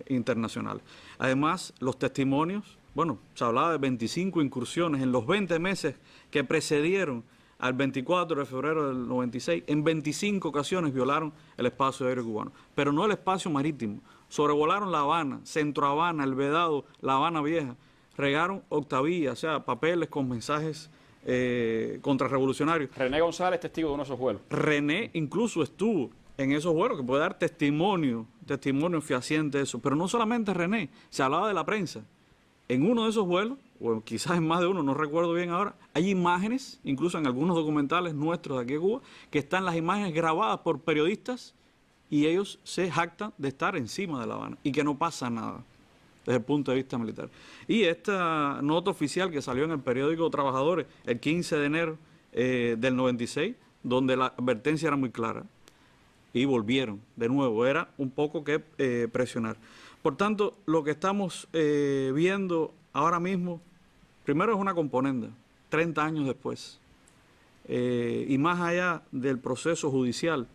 internacionales? Además, los testimonios, bueno, se hablaba de 25 incursiones en los 20 meses que precedieron al 24 de febrero del 96. En 25 ocasiones violaron el espacio aéreo cubano, pero no el espacio marítimo. Sobrevolaron La Habana, Centro Habana, El Vedado, La Habana Vieja. Regaron octavillas, o sea, papeles con mensajes contrarrevolucionarios. René González, testigo de uno de esos vuelos. René incluso estuvo en esos vuelos, que puede dar testimonio fehaciente de eso. Pero no solamente René, se hablaba de la prensa. En uno de esos vuelos, o quizás en más de uno, no recuerdo bien ahora, hay imágenes, incluso en algunos documentales nuestros de aquí de Cuba, que están las imágenes grabadas por periodistas y ellos se jactan de estar encima de La Habana y que no pasa nada desde el punto de vista militar. Y esta nota oficial que salió en el periódico Trabajadores el 15 de enero del 96, donde la advertencia era muy clara. y volvieron de nuevo. Era un poco que presionar. Por tanto, lo que estamos viendo ahora mismo, primero es una componenda, 30 años después, y más allá del proceso judicial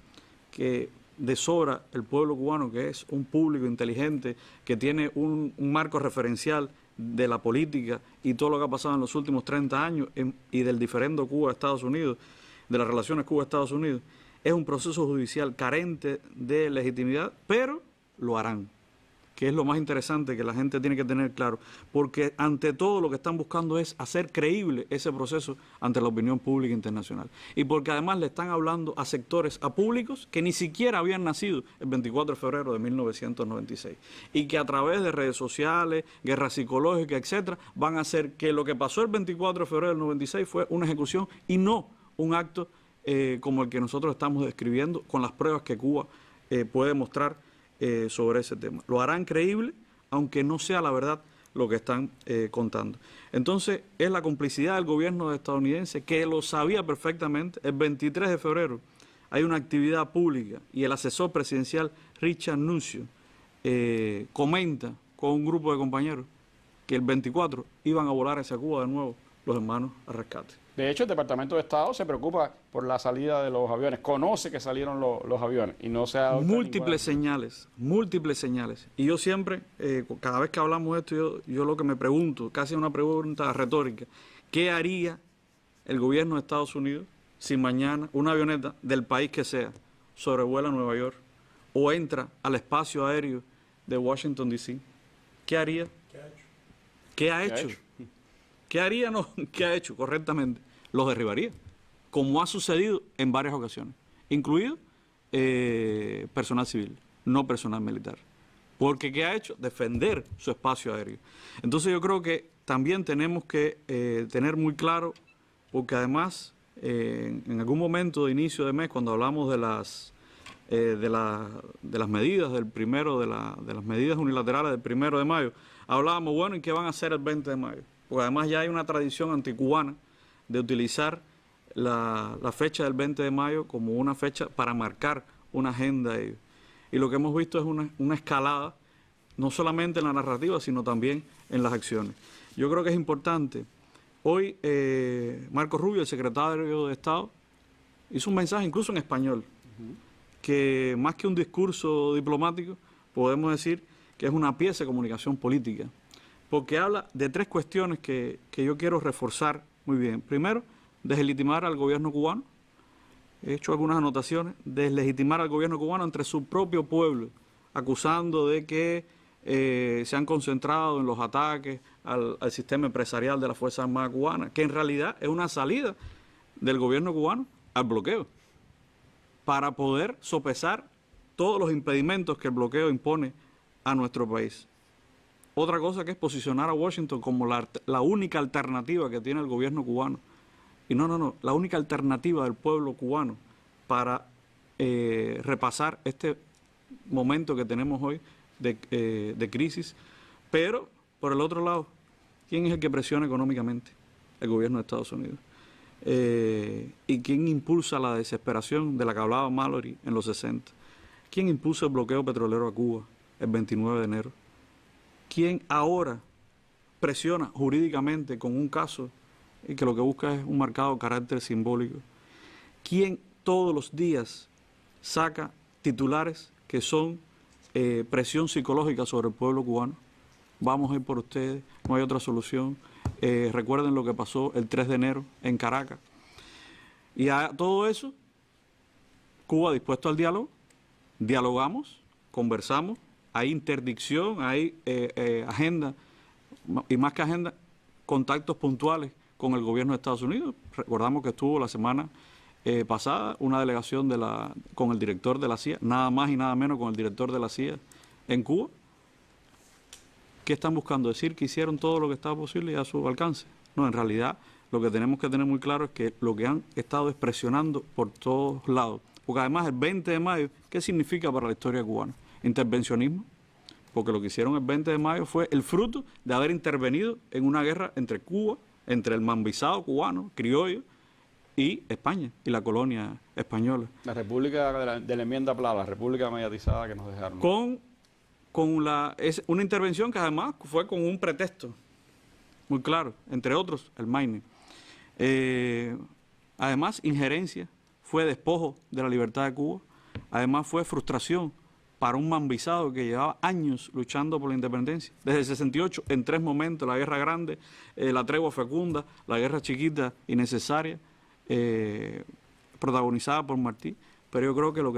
que de sobra el pueblo cubano, que es un público inteligente, que tiene un marco referencial de la política y todo lo que ha pasado en los últimos 30 años y del diferendo Cuba-Estados Unidos, de las relaciones Cuba-Estados Unidos, es un proceso judicial carente de legitimidad, pero lo harán, que es lo más interesante que la gente tiene que tener claro, porque ante todo lo que están buscando es hacer creíble ese proceso ante la opinión pública internacional. Y porque además le están hablando a sectores, a públicos que ni siquiera habían nacido el 24 de febrero de 1996 y que a través de redes sociales, guerra psicológica, etcétera, van a hacer que lo que pasó el 24 de febrero del 96 fue una ejecución y no un acto como el que nosotros estamos describiendo con las pruebas que Cuba puede mostrar sobre ese tema. Lo harán creíble, aunque no sea la verdad lo que están contando. Entonces, es la complicidad del gobierno estadounidense, que lo sabía perfectamente. El 23 de febrero hay una actividad pública y el asesor presidencial Richard Nuncio comenta con un grupo de compañeros que el 24 iban a volar hacia Cuba de nuevo los hermanos al rescate. De hecho, el Departamento de Estado se preocupa por la salida de los aviones, conoce que salieron los aviones y no se ha dado múltiples señales. Y yo siempre, cada vez que hablamos de esto, yo lo que me pregunto, casi una pregunta retórica, ¿qué haría el gobierno de Estados Unidos si mañana una avioneta del país que sea sobrevuela Nueva York o entra al espacio aéreo de Washington, D.C.? ¿Qué haría? ¿Qué ha hecho? ¿Qué haría? No, ¿qué ha hecho correctamente? Los derribaría, como ha sucedido en varias ocasiones, incluido personal civil, no personal militar. Porque ¿qué ha hecho? Defender su espacio aéreo. Entonces yo creo que también tenemos que tener muy claro, porque además en algún momento de inicio de mes, cuando hablamos de las medidas del primero, de las medidas unilaterales del 1 de mayo, hablábamos, bueno, ¿y qué van a hacer el 20 de mayo? Porque además ya hay una tradición anticubana de utilizar la fecha del 20 de mayo como una fecha para marcar una agenda. Y lo que hemos visto es una escalada, no solamente en la narrativa, sino también en las acciones. Yo creo que es importante. Hoy Marco Rubio, el secretario de Estado, hizo un mensaje incluso en español, que más que un discurso diplomático, podemos decir que es una pieza de comunicación política, porque habla de tres cuestiones que yo quiero reforzar muy bien. Primero, deslegitimar al gobierno cubano. He hecho algunas anotaciones. Deslegitimar al gobierno cubano entre su propio pueblo, acusando de que se han concentrado en los ataques al sistema empresarial de la Fuerza Armada cubana, que en realidad es una salida del gobierno cubano al bloqueo, para poder sopesar todos los impedimentos que el bloqueo impone a nuestro país. Otra cosa que es posicionar a Washington como la única alternativa que tiene el gobierno cubano. Y no, la única alternativa del pueblo cubano para repasar este momento que tenemos hoy de crisis. Pero, por el otro lado, ¿quién es el que presiona económicamente? El gobierno de Estados Unidos. ¿Y quién impulsa la desesperación de la que hablaba Mallory en los 60? ¿Quién impuso el bloqueo petrolero a Cuba el 29 de enero? ¿Quién ahora presiona jurídicamente con un caso y que lo que busca es un marcado carácter simbólico? ¿Quién todos los días saca titulares que son presión psicológica sobre el pueblo cubano? Vamos a ir por ustedes, no hay otra solución. Recuerden lo que pasó el 3 de enero en Caracas. Y a todo eso, Cuba dispuesto al diálogo, dialogamos, conversamos, hay interdicción, hay agenda, y más que agenda, contactos puntuales con el gobierno de Estados Unidos. Recordamos que estuvo la semana pasada una delegación con el director de la CIA, nada más y nada menos con el director de la CIA en Cuba. ¿Qué están buscando? Decir que hicieron todo lo que estaba posible y a su alcance. No, en realidad lo que tenemos que tener muy claro es que lo que han estado es presionando por todos lados. Porque además el 20 de mayo, ¿qué significa para la historia cubana? Intervencionismo, porque lo que hicieron el 20 de mayo fue el fruto de haber intervenido en una guerra entre Cuba, entre el mambisado cubano, criollo, y España y la colonia española. La República de la Enmienda Pla, la República mediatizada que nos dejaron. Es una intervención que además fue con un pretexto muy claro, entre otros el mining. Además, injerencia, fue despojo de la libertad de Cuba, además fue frustración para un mambisado que llevaba años luchando por la independencia. Desde el 68, en 3 momentos, la guerra grande, la tregua fecunda, la guerra chiquita y necesaria, protagonizada por Martí. Pero yo creo que lo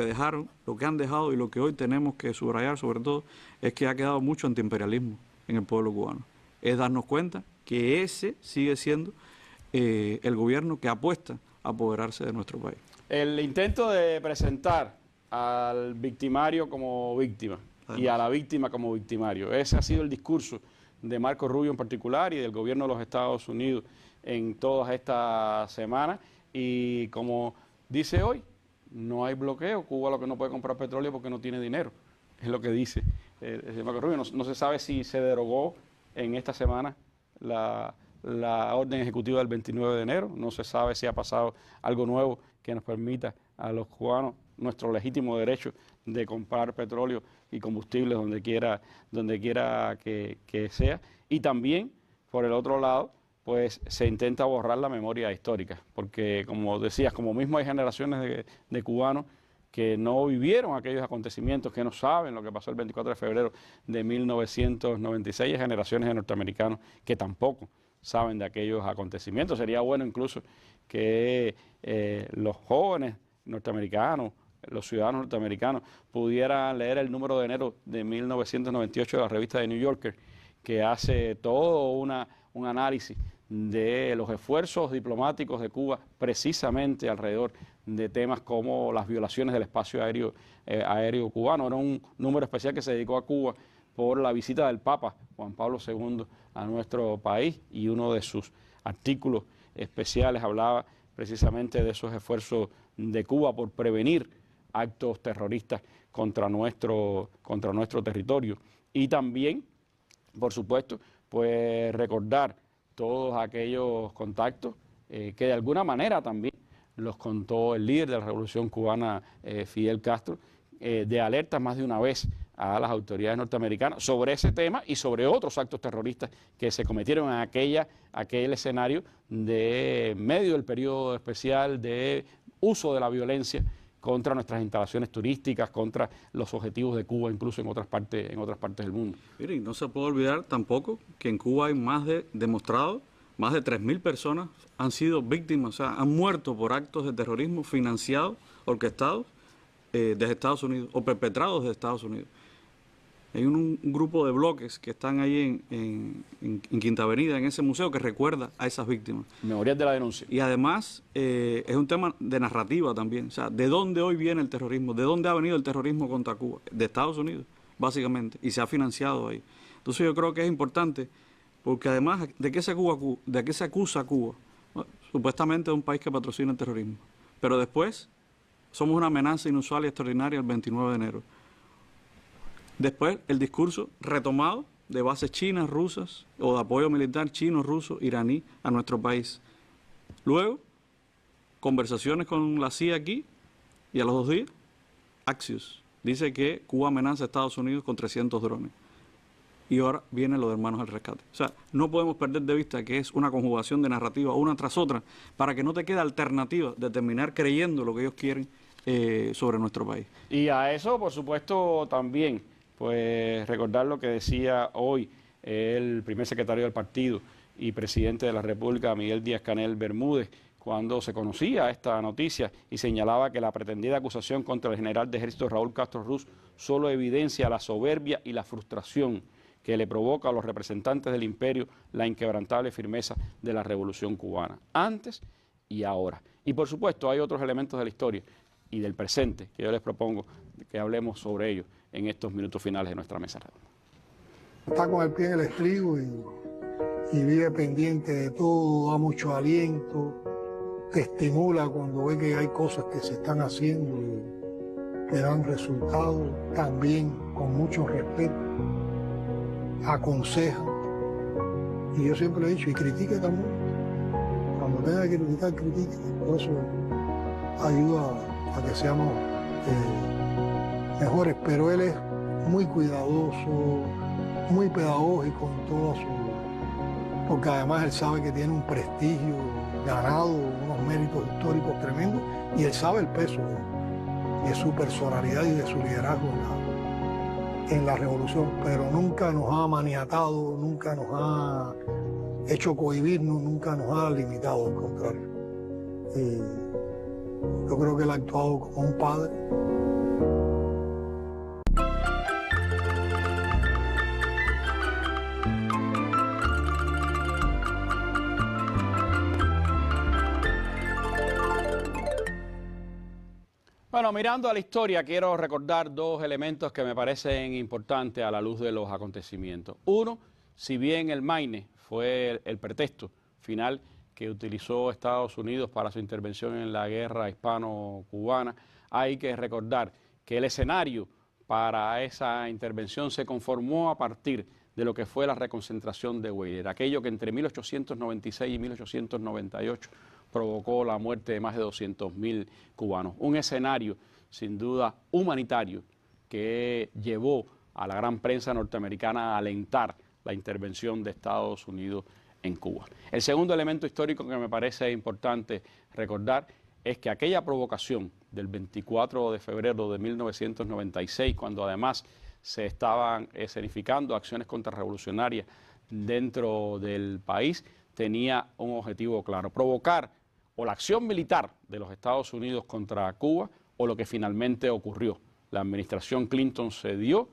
que han dejado y lo que hoy tenemos que subrayar sobre todo, es que ha quedado mucho antiimperialismo en el pueblo cubano. Es darnos cuenta que ese sigue siendo el gobierno que apuesta a apoderarse de nuestro país. El intento de presentar al victimario como víctima y a la víctima como victimario, ese ha sido el discurso de Marco Rubio en particular y del gobierno de los Estados Unidos en todas estas semanas. Y como dice hoy, no hay bloqueo, Cuba lo que no puede comprar petróleo porque no tiene dinero, es lo que dice Marco Rubio. No se sabe si se derogó en esta semana la orden ejecutiva del 29 de enero, no se sabe si ha pasado algo nuevo que nos permita a los cubanos nuestro legítimo derecho de comprar petróleo y combustibles donde quiera que sea. Y también, por el otro lado, pues se intenta borrar la memoria histórica, porque como decías, como mismo hay generaciones de cubanos que no vivieron aquellos acontecimientos, que no saben lo que pasó el 24 de febrero de 1996, hay generaciones de norteamericanos que tampoco saben de aquellos acontecimientos. Sería bueno incluso que los jóvenes norteamericanos, los ciudadanos norteamericanos, pudieran leer el número de enero de 1998 de la revista The New Yorker, que hace todo un análisis de los esfuerzos diplomáticos de Cuba precisamente alrededor de temas como las violaciones del espacio aéreo cubano. Era un número especial que se dedicó a Cuba por la visita del Papa Juan Pablo II a nuestro país, y uno de sus artículos especiales hablaba precisamente de esos esfuerzos de Cuba por prevenir actos terroristas contra nuestro territorio. Y también, por supuesto, pues recordar todos aquellos contactos que de alguna manera también los contó el líder de la Revolución Cubana, Fidel Castro, de alertas más de una vez a las autoridades norteamericanas sobre ese tema y sobre otros actos terroristas que se cometieron en aquel escenario de medio del periodo especial de uso de la violencia contra nuestras instalaciones turísticas, contra los objetivos de Cuba, incluso en otras partes del mundo. Mire, y no se puede olvidar tampoco que en Cuba hay más de 3.000 personas han sido víctimas, o sea, han muerto por actos de terrorismo financiados, orquestados desde Estados Unidos o perpetrados desde Estados Unidos. Hay un grupo de bloques que están ahí en Quinta Avenida, en ese museo, que recuerda a esas víctimas. Memorial de la denuncia. Y además es un tema de narrativa también. O sea, ¿de dónde hoy viene el terrorismo? ¿De dónde ha venido el terrorismo contra Cuba? De Estados Unidos, básicamente, y se ha financiado ahí. Entonces yo creo que es importante, porque además, ¿de qué se acusa a Cuba? Bueno, supuestamente es un país que patrocina el terrorismo. Pero después somos una amenaza inusual y extraordinaria el 29 de enero. Después, el discurso retomado de bases chinas, rusas, o de apoyo militar chino, ruso, iraní a nuestro país. Luego, conversaciones con la CIA aquí, y a los 2 días, Axios dice que Cuba amenaza a Estados Unidos con 300 drones. Y ahora viene lo de Hermanos al Rescate. O sea, no podemos perder de vista que es una conjugación de narrativa una tras otra, para que no te quede alternativa de terminar creyendo lo que ellos quieren sobre nuestro país. Y a eso, por supuesto, también pues recordar lo que decía hoy el primer secretario del partido y presidente de la República, Miguel Díaz-Canel Bermúdez, cuando se conocía esta noticia y señalaba que la pretendida acusación contra el general de ejército Raúl Castro Ruz solo evidencia la soberbia y la frustración que le provoca a los representantes del imperio la inquebrantable firmeza de la Revolución Cubana, antes y ahora. Y por supuesto hay otros elementos de la historia y del presente que yo les propongo que hablemos sobre ellos en estos minutos finales de nuestra mesa redonda. Está con el pie en el estribo y vive pendiente de todo, da mucho aliento, te estimula cuando ve que hay cosas que se están haciendo y que dan resultados, también con mucho respeto, aconseja. Y yo siempre le he dicho, y critique también. Cuando cuando tenga que criticar, critique. Todo eso ayuda a que seamos mejores, pero él es muy cuidadoso, muy pedagógico en todo porque además él sabe que tiene un prestigio ganado, unos méritos históricos tremendos, y él sabe el peso de su personalidad y de su liderazgo en la revolución, pero nunca nos ha maniatado, nunca nos ha hecho cohibirnos, nunca nos ha limitado, al contrario. Yo creo que él ha actuado como un padre. Bueno, mirando a la historia, quiero recordar dos elementos que me parecen importantes a la luz de los acontecimientos. Uno, si bien el Maine fue el pretexto final que utilizó Estados Unidos para su intervención en la guerra hispano-cubana, hay que recordar que el escenario para esa intervención se conformó a partir de lo que fue la reconcentración de Weyler, aquello que entre 1896 y 1898 provocó la muerte de más de 200.000 cubanos. Un escenario, sin duda, humanitario, que llevó a la gran prensa norteamericana a alentar la intervención de Estados Unidos en Cuba. El segundo elemento histórico que me parece importante recordar es que aquella provocación del 24 de febrero de 1996, cuando además se estaban escenificando acciones contrarrevolucionarias dentro del país, tenía un objetivo claro: provocar o la acción militar de los Estados Unidos contra Cuba o lo que finalmente ocurrió. La administración Clinton cedió,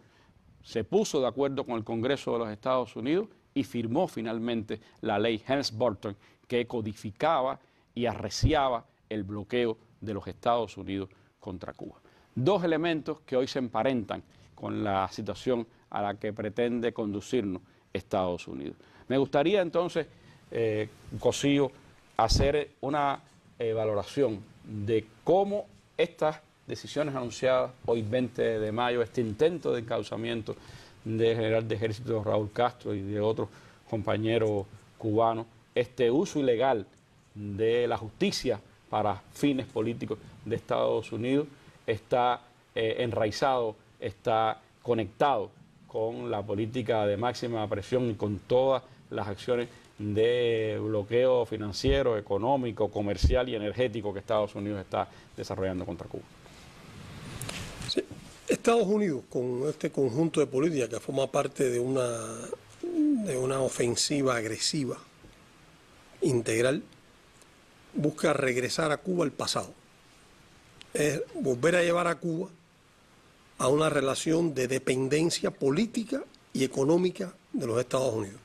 se puso de acuerdo con el Congreso de los Estados Unidos y firmó finalmente la ley Helms-Burton, que codificaba y arreciaba el bloqueo de los Estados Unidos contra Cuba. Dos elementos que hoy se emparentan con la situación a la que pretende conducirnos Estados Unidos. Me gustaría entonces, Cosío, hacer una valoración de cómo estas decisiones anunciadas hoy 20 de mayo, este intento de encauzamiento del general de ejército Raúl Castro y de otros compañeros cubanos, este uso ilegal de la justicia para fines políticos de Estados Unidos, está enraizado, está conectado con la política de máxima presión y con todas las acciones de bloqueo financiero, económico, comercial y energético que Estados Unidos está desarrollando contra Cuba. Sí. Estados Unidos, con este conjunto de políticas que forma parte de una ofensiva agresiva integral, busca regresar a Cuba al pasado. Es volver a llevar a Cuba a una relación de dependencia política y económica de los Estados Unidos.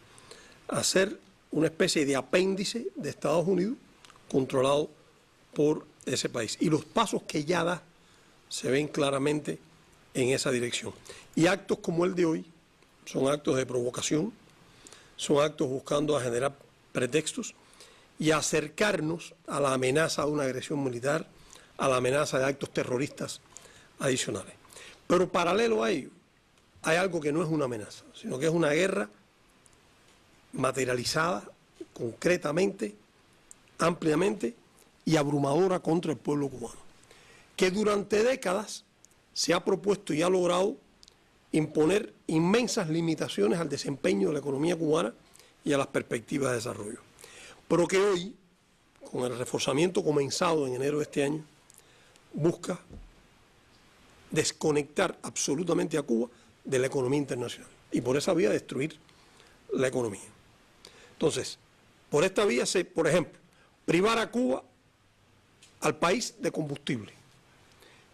Hacer una especie de apéndice de Estados Unidos controlado por ese país. Y los pasos que ya da se ven claramente en esa dirección. Y actos como el de hoy son actos de provocación, son actos buscando a generar pretextos y acercarnos a la amenaza de una agresión militar, a la amenaza de actos terroristas adicionales. Pero paralelo a ello, hay algo que no es una amenaza, sino que es una guerra materializada, concretamente, ampliamente y abrumadora contra el pueblo cubano, que durante décadas se ha propuesto y ha logrado imponer inmensas limitaciones al desempeño de la economía cubana y a las perspectivas de desarrollo, pero que hoy, con el reforzamiento comenzado en enero de este año, busca desconectar absolutamente a Cuba de la economía internacional y por esa vía destruir la economía. Entonces, por esta vía, por ejemplo, privar a Cuba, al país, de combustible,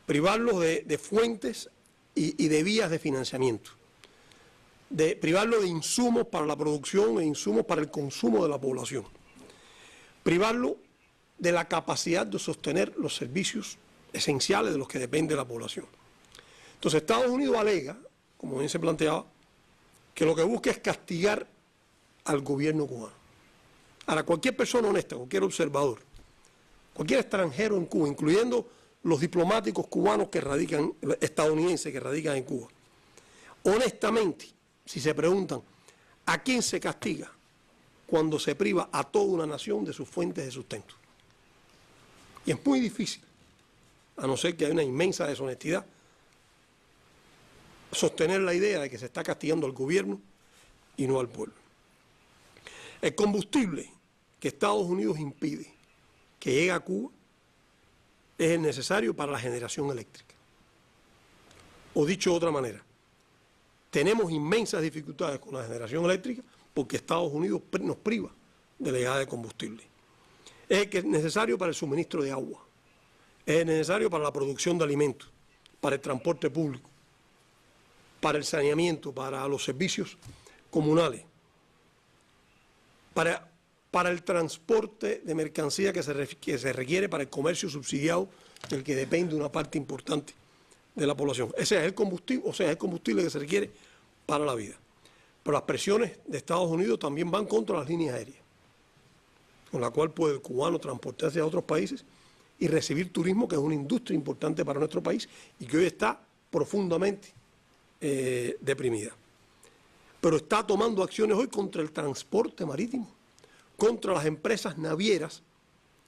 privarlo de fuentes y de vías de financiamiento, privarlo de insumos para la producción e insumos para el consumo de la población, privarlo de la capacidad de sostener los servicios esenciales de los que depende la población. Entonces, Estados Unidos alega, como bien se planteaba, que lo que busca es castigar al gobierno cubano. Ahora, cualquier persona honesta, cualquier observador, cualquier extranjero en Cuba, incluyendo los diplomáticos cubanos que radican, estadounidenses que radican en Cuba, honestamente, si se preguntan a quién se castiga cuando se priva a toda una nación de sus fuentes de sustento. Y es muy difícil, a no ser que haya una inmensa deshonestidad, sostener la idea de que se está castigando al gobierno y no al pueblo. El combustible que Estados Unidos impide que llegue a Cuba es el necesario para la generación eléctrica. O dicho de otra manera, tenemos inmensas dificultades con la generación eléctrica porque Estados Unidos nos priva de la llegada de combustible. Es el que es necesario para el suministro de agua, es necesario para la producción de alimentos, para el transporte público, para el saneamiento, para los servicios comunales, para el transporte de mercancía que se requiere para el comercio subsidiado, del que depende una parte importante de la población. Ese es el combustible, o sea, es el combustible que se requiere para la vida. Pero las presiones de Estados Unidos también van contra las líneas aéreas, con la cual puede el cubano transportarse a otros países y recibir turismo, que es una industria importante para nuestro país y que hoy está profundamente deprimida. Pero está tomando acciones hoy contra el transporte marítimo, contra las empresas navieras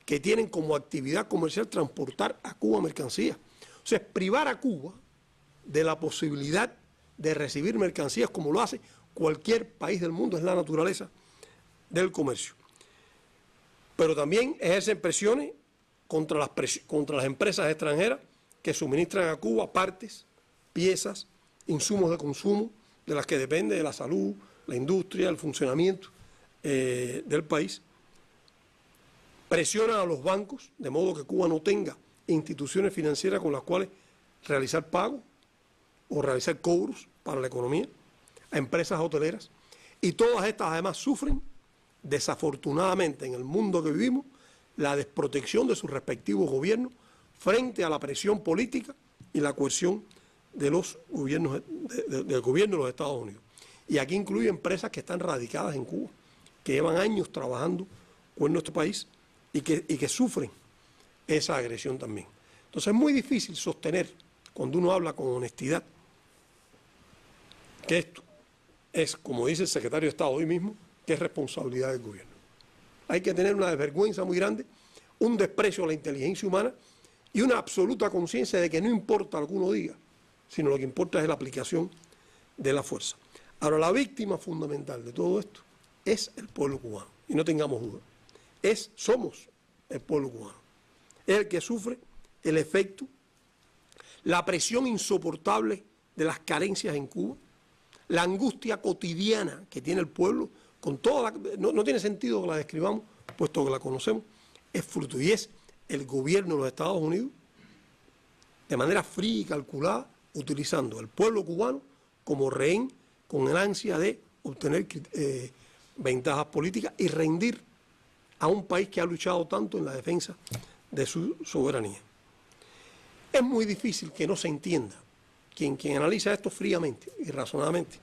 que tienen como actividad comercial transportar a Cuba mercancías. O sea, es privar a Cuba de la posibilidad de recibir mercancías como lo hace cualquier país del mundo, es la naturaleza del comercio. Pero también ejercen presiones contra las empresas extranjeras que suministran a Cuba partes, piezas, insumos de consumo de las que depende la salud, la industria, el funcionamiento del país. Presionan a los bancos de modo que Cuba no tenga instituciones financieras con las cuales realizar pagos o realizar cobros para la economía, a empresas hoteleras, y todas estas además sufren, desafortunadamente en el mundo que vivimos, la desprotección de sus respectivos gobiernos frente a la presión política y la coerción de los gobiernos, del gobierno de los Estados Unidos. Y aquí incluye empresas que están radicadas en Cuba, que llevan años trabajando con nuestro país y que sufren esa agresión también. Entonces es muy difícil sostener, cuando uno habla con honestidad, que esto es, como dice el secretario de Estado hoy mismo, que es responsabilidad del gobierno. Hay que tener una desvergüenza muy grande, un desprecio a la inteligencia humana y una absoluta conciencia de que no importa lo que uno diga, sino lo que importa es la aplicación de la fuerza. Ahora, la víctima fundamental de todo esto es el pueblo cubano, y no tengamos duda. Somos el pueblo cubano. Es el que sufre el efecto, la presión insoportable de las carencias en Cuba, la angustia cotidiana que tiene el pueblo, con toda no tiene sentido que la describamos, puesto que la conocemos, es fruto y es el gobierno de los Estados Unidos, de manera fría y calculada, utilizando al pueblo cubano como rehén, con el ansia de obtener ventajas políticas y rendir a un país que ha luchado tanto en la defensa de su soberanía. Es muy difícil que no se entienda, quien analiza esto fríamente y razonadamente,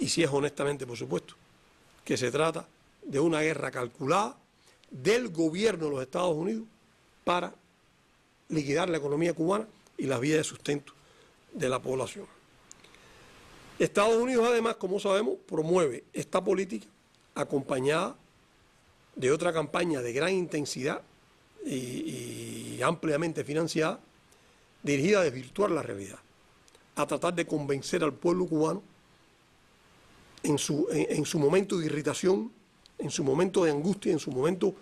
y si es honestamente, por supuesto, que se trata de una guerra calculada del gobierno de los Estados Unidos para liquidar la economía cubana y las vías de sustento de la población. Estados Unidos, además, como sabemos, promueve esta política acompañada de otra campaña de gran intensidad y ampliamente financiada, dirigida a desvirtuar la realidad, a tratar de convencer al pueblo cubano en su momento de irritación, en su momento de angustia, en su momento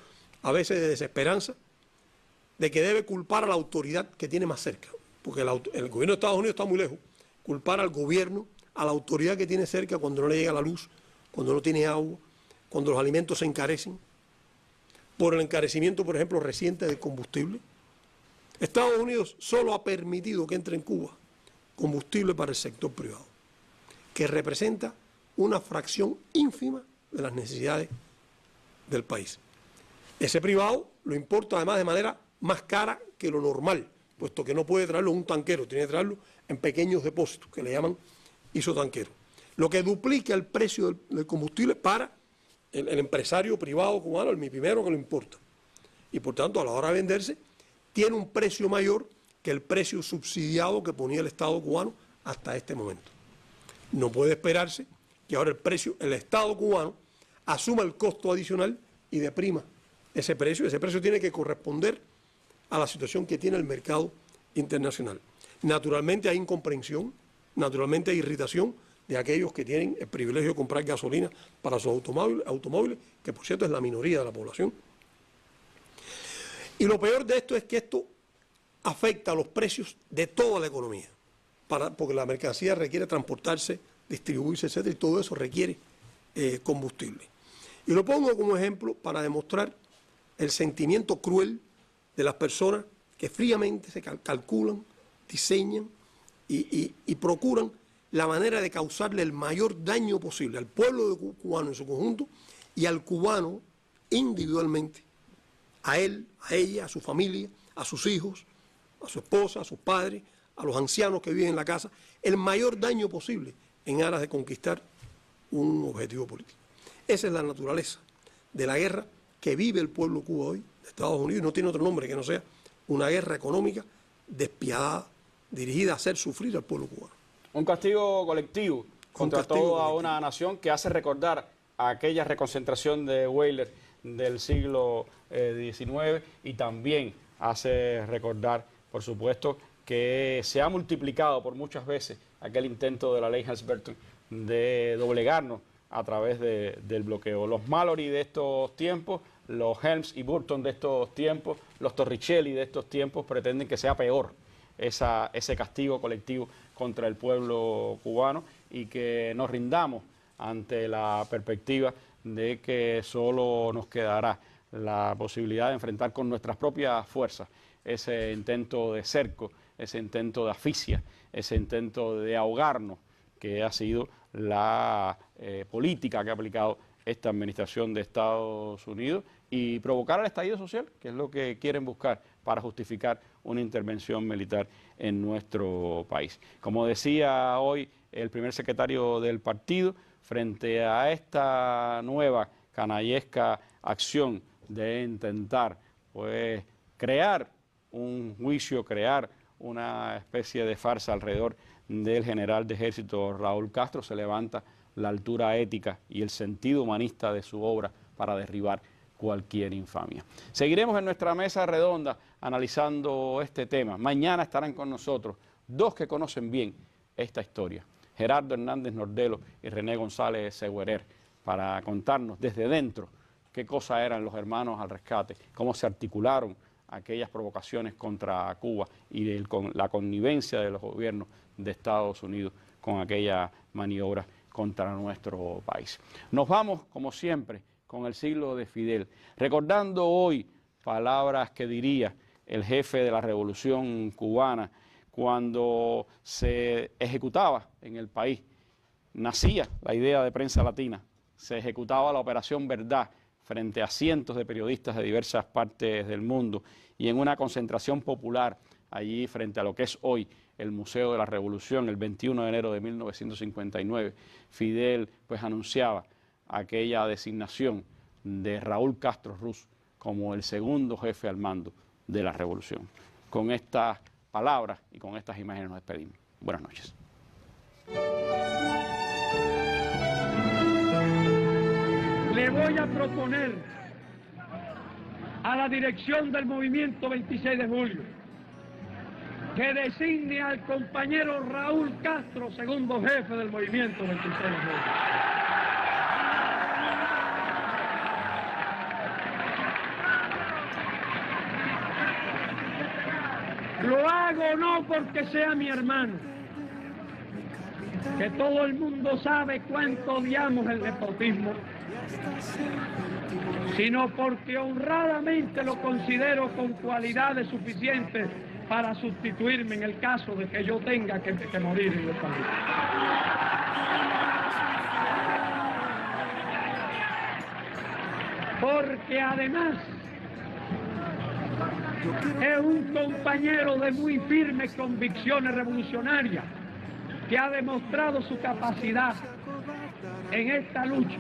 a veces de desesperanza, de que debe culpar a la autoridad que tiene más cerca, porque el gobierno de Estados Unidos está muy lejos, culpar al gobierno, a la autoridad que tiene cerca cuando no le llega la luz, cuando no tiene agua, cuando los alimentos se encarecen, por el encarecimiento, por ejemplo, reciente del combustible. Estados Unidos solo ha permitido que entre en Cuba combustible para el sector privado, que representa una fracción ínfima de las necesidades del país. Ese privado lo importa además de manera más cara que lo normal, puesto que no puede traerlo en un tanquero, tiene que traerlo en pequeños depósitos, que le llaman isotanqueros, lo que duplica el precio del combustible para el empresario privado cubano, el primero que lo importa. Y por tanto, a la hora de venderse, tiene un precio mayor que el precio subsidiado que ponía el Estado cubano hasta este momento. No puede esperarse que ahora el Estado cubano, asuma el costo adicional y deprima ese precio. Ese precio tiene que corresponder a la situación que tiene el mercado internacional. Naturalmente hay incomprensión, naturalmente hay irritación de aquellos que tienen el privilegio de comprar gasolina para sus automóviles, que por cierto es la minoría de la población. Y lo peor de esto es que esto afecta a los precios de toda la economía, porque la mercancía requiere transportarse, distribuirse, etcétera, y todo eso requiere combustible. Y lo pongo como ejemplo para demostrar el sentimiento cruel de las personas que fríamente se calculan, diseñan y procuran la manera de causarle el mayor daño posible al pueblo cubano en su conjunto y al cubano individualmente, a él, a ella, a su familia, a sus hijos, a su esposa, a sus padres, a los ancianos que viven en la casa, el mayor daño posible en aras de conquistar un objetivo político. Esa es la naturaleza de la guerra que vive el pueblo de Cuba hoy, de Estados Unidos, y no tiene otro nombre que no sea una guerra económica despiadada, dirigida a hacer sufrir al pueblo cubano. Un castigo colectivo contra toda una nación que hace recordar a aquella reconcentración de Weyler del siglo XIX y también hace recordar, por supuesto, que se ha multiplicado por muchas veces aquel intento de la ley Helms-Burton de doblegarnos a través del bloqueo. Los Mallory de estos tiempos, los Helms y Burton de estos tiempos, los Torricelli de estos tiempos pretenden que sea peor ese castigo colectivo contra el pueblo cubano y que nos rindamos ante la perspectiva de que solo nos quedará la posibilidad de enfrentar con nuestras propias fuerzas ese intento de cerco, ese intento de asfixia, ese intento de ahogarnos, que ha sido la política que ha aplicado esta administración de Estados Unidos, y provocar el estallido social, que es lo que quieren buscar para justificar una intervención militar en nuestro país. Como decía hoy el primer secretario del partido, frente a esta nueva canallesca acción de intentar pues crear un juicio, crear una especie de farsa alrededor del general de ejército Raúl Castro, se levanta la altura ética y el sentido humanista de su obra para derribar cualquier infamia. Seguiremos en nuestra mesa redonda analizando este tema. Mañana estarán con nosotros dos que conocen bien esta historia, Gerardo Hernández Nordelo y René González Seguerer, para contarnos desde dentro qué cosa eran los hermanos al rescate, cómo se articularon aquellas provocaciones contra Cuba y con la connivencia de los gobiernos de Estados Unidos con aquella maniobra contra nuestro país. Nos vamos, como siempre, con el siglo de Fidel, recordando hoy palabras que diría el jefe de la Revolución Cubana cuando se ejecutaba en el país, nacía la idea de prensa latina, se ejecutaba la Operación Verdad frente a cientos de periodistas de diversas partes del mundo y en una concentración popular allí frente a lo que es hoy el Museo de la Revolución, el 21 de enero de 1959, Fidel pues anunciaba aquella designación de Raúl Castro Ruz como el segundo jefe al mando de la revolución. Con estas palabras y con estas imágenes nos despedimos. Buenas noches. Le voy a proponer a la dirección del movimiento 26 de julio que designe al compañero Raúl Castro, segundo jefe del movimiento 26 de julio. Lo hago no porque sea mi hermano, que todo el mundo sabe cuánto odiamos el nepotismo, sino porque honradamente lo considero con cualidades suficientes para sustituirme en el caso de que yo tenga que morir en esta vida. Porque además es un compañero de muy firmes convicciones revolucionarias que ha demostrado su capacidad en esta lucha,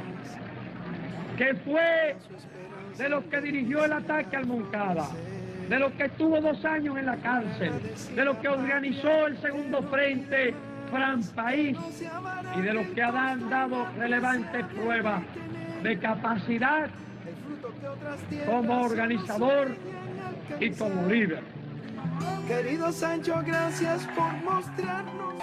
que fue de los que dirigió el ataque al Moncada, de los que estuvo 2 años en la cárcel, de los que organizó el segundo frente Fran País y de los que han dado relevantes pruebas de capacidad como organizador y como líder. Querido Sancho, gracias por mostrarnos